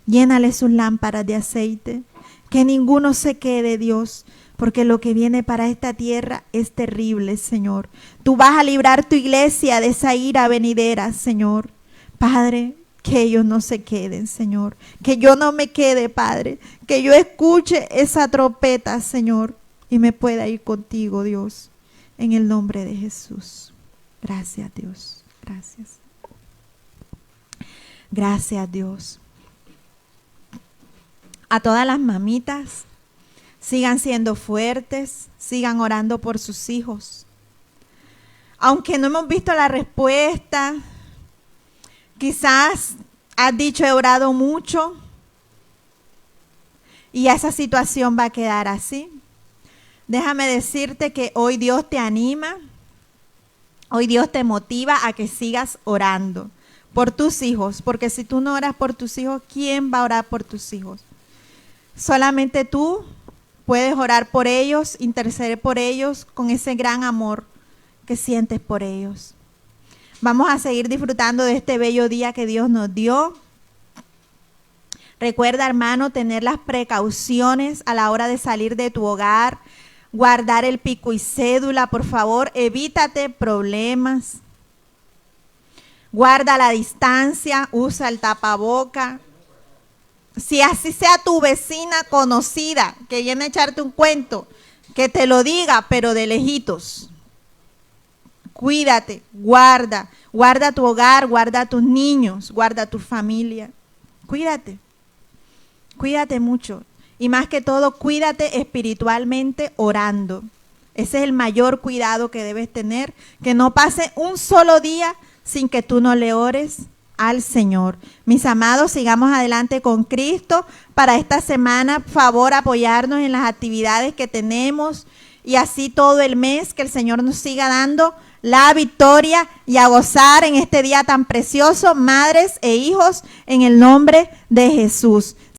Speaker 1: Llénale sus lámparas de aceite, que ninguno se quede, Dios, porque lo que viene para esta tierra es terrible, Señor. Tú vas a librar tu iglesia de esa ira venidera, Señor. Padre, que ellos no se queden, Señor. Que yo no me quede, Padre. Que yo escuche esa trompeta, Señor, y me pueda ir contigo, Dios. En el nombre de Jesús. Gracias, Dios. Gracias. Gracias, Dios. A todas las mamitas, sigan siendo fuertes, sigan orando por sus hijos. Aunque no hemos visto la respuesta, quizás has dicho he orado mucho y esa situación va a quedar así. Déjame decirte que hoy Dios te anima, hoy Dios te motiva a que sigas orando por tus hijos, porque si tú no oras por tus hijos, ¿quién va a orar por tus hijos? Solamente tú puedes orar por ellos, interceder por ellos con ese gran amor que sientes por ellos. Vamos a seguir disfrutando de este bello día que Dios nos dio. Recuerda, hermano, tener las precauciones a la hora de salir de tu hogar, guardar el pico y cédula, por favor, evítate problemas. Guarda la distancia, usa el tapaboca. Si así sea tu vecina conocida que viene a echarte un cuento, que te lo diga, pero de lejitos. Cuídate, guarda tu hogar, guarda a tus niños, guarda a tu familia. Cuídate mucho. Y más que todo, cuídate espiritualmente orando. Ese es el mayor cuidado que debes tener, que no pase un solo día sin que tú no le ores al Señor. Mis amados, sigamos adelante con Cristo. Para esta semana, por favor, apoyarnos en las actividades que tenemos y así todo el mes, que el Señor nos siga dando la victoria y a gozar en este día tan precioso, madres e hijos, en el nombre de Jesús.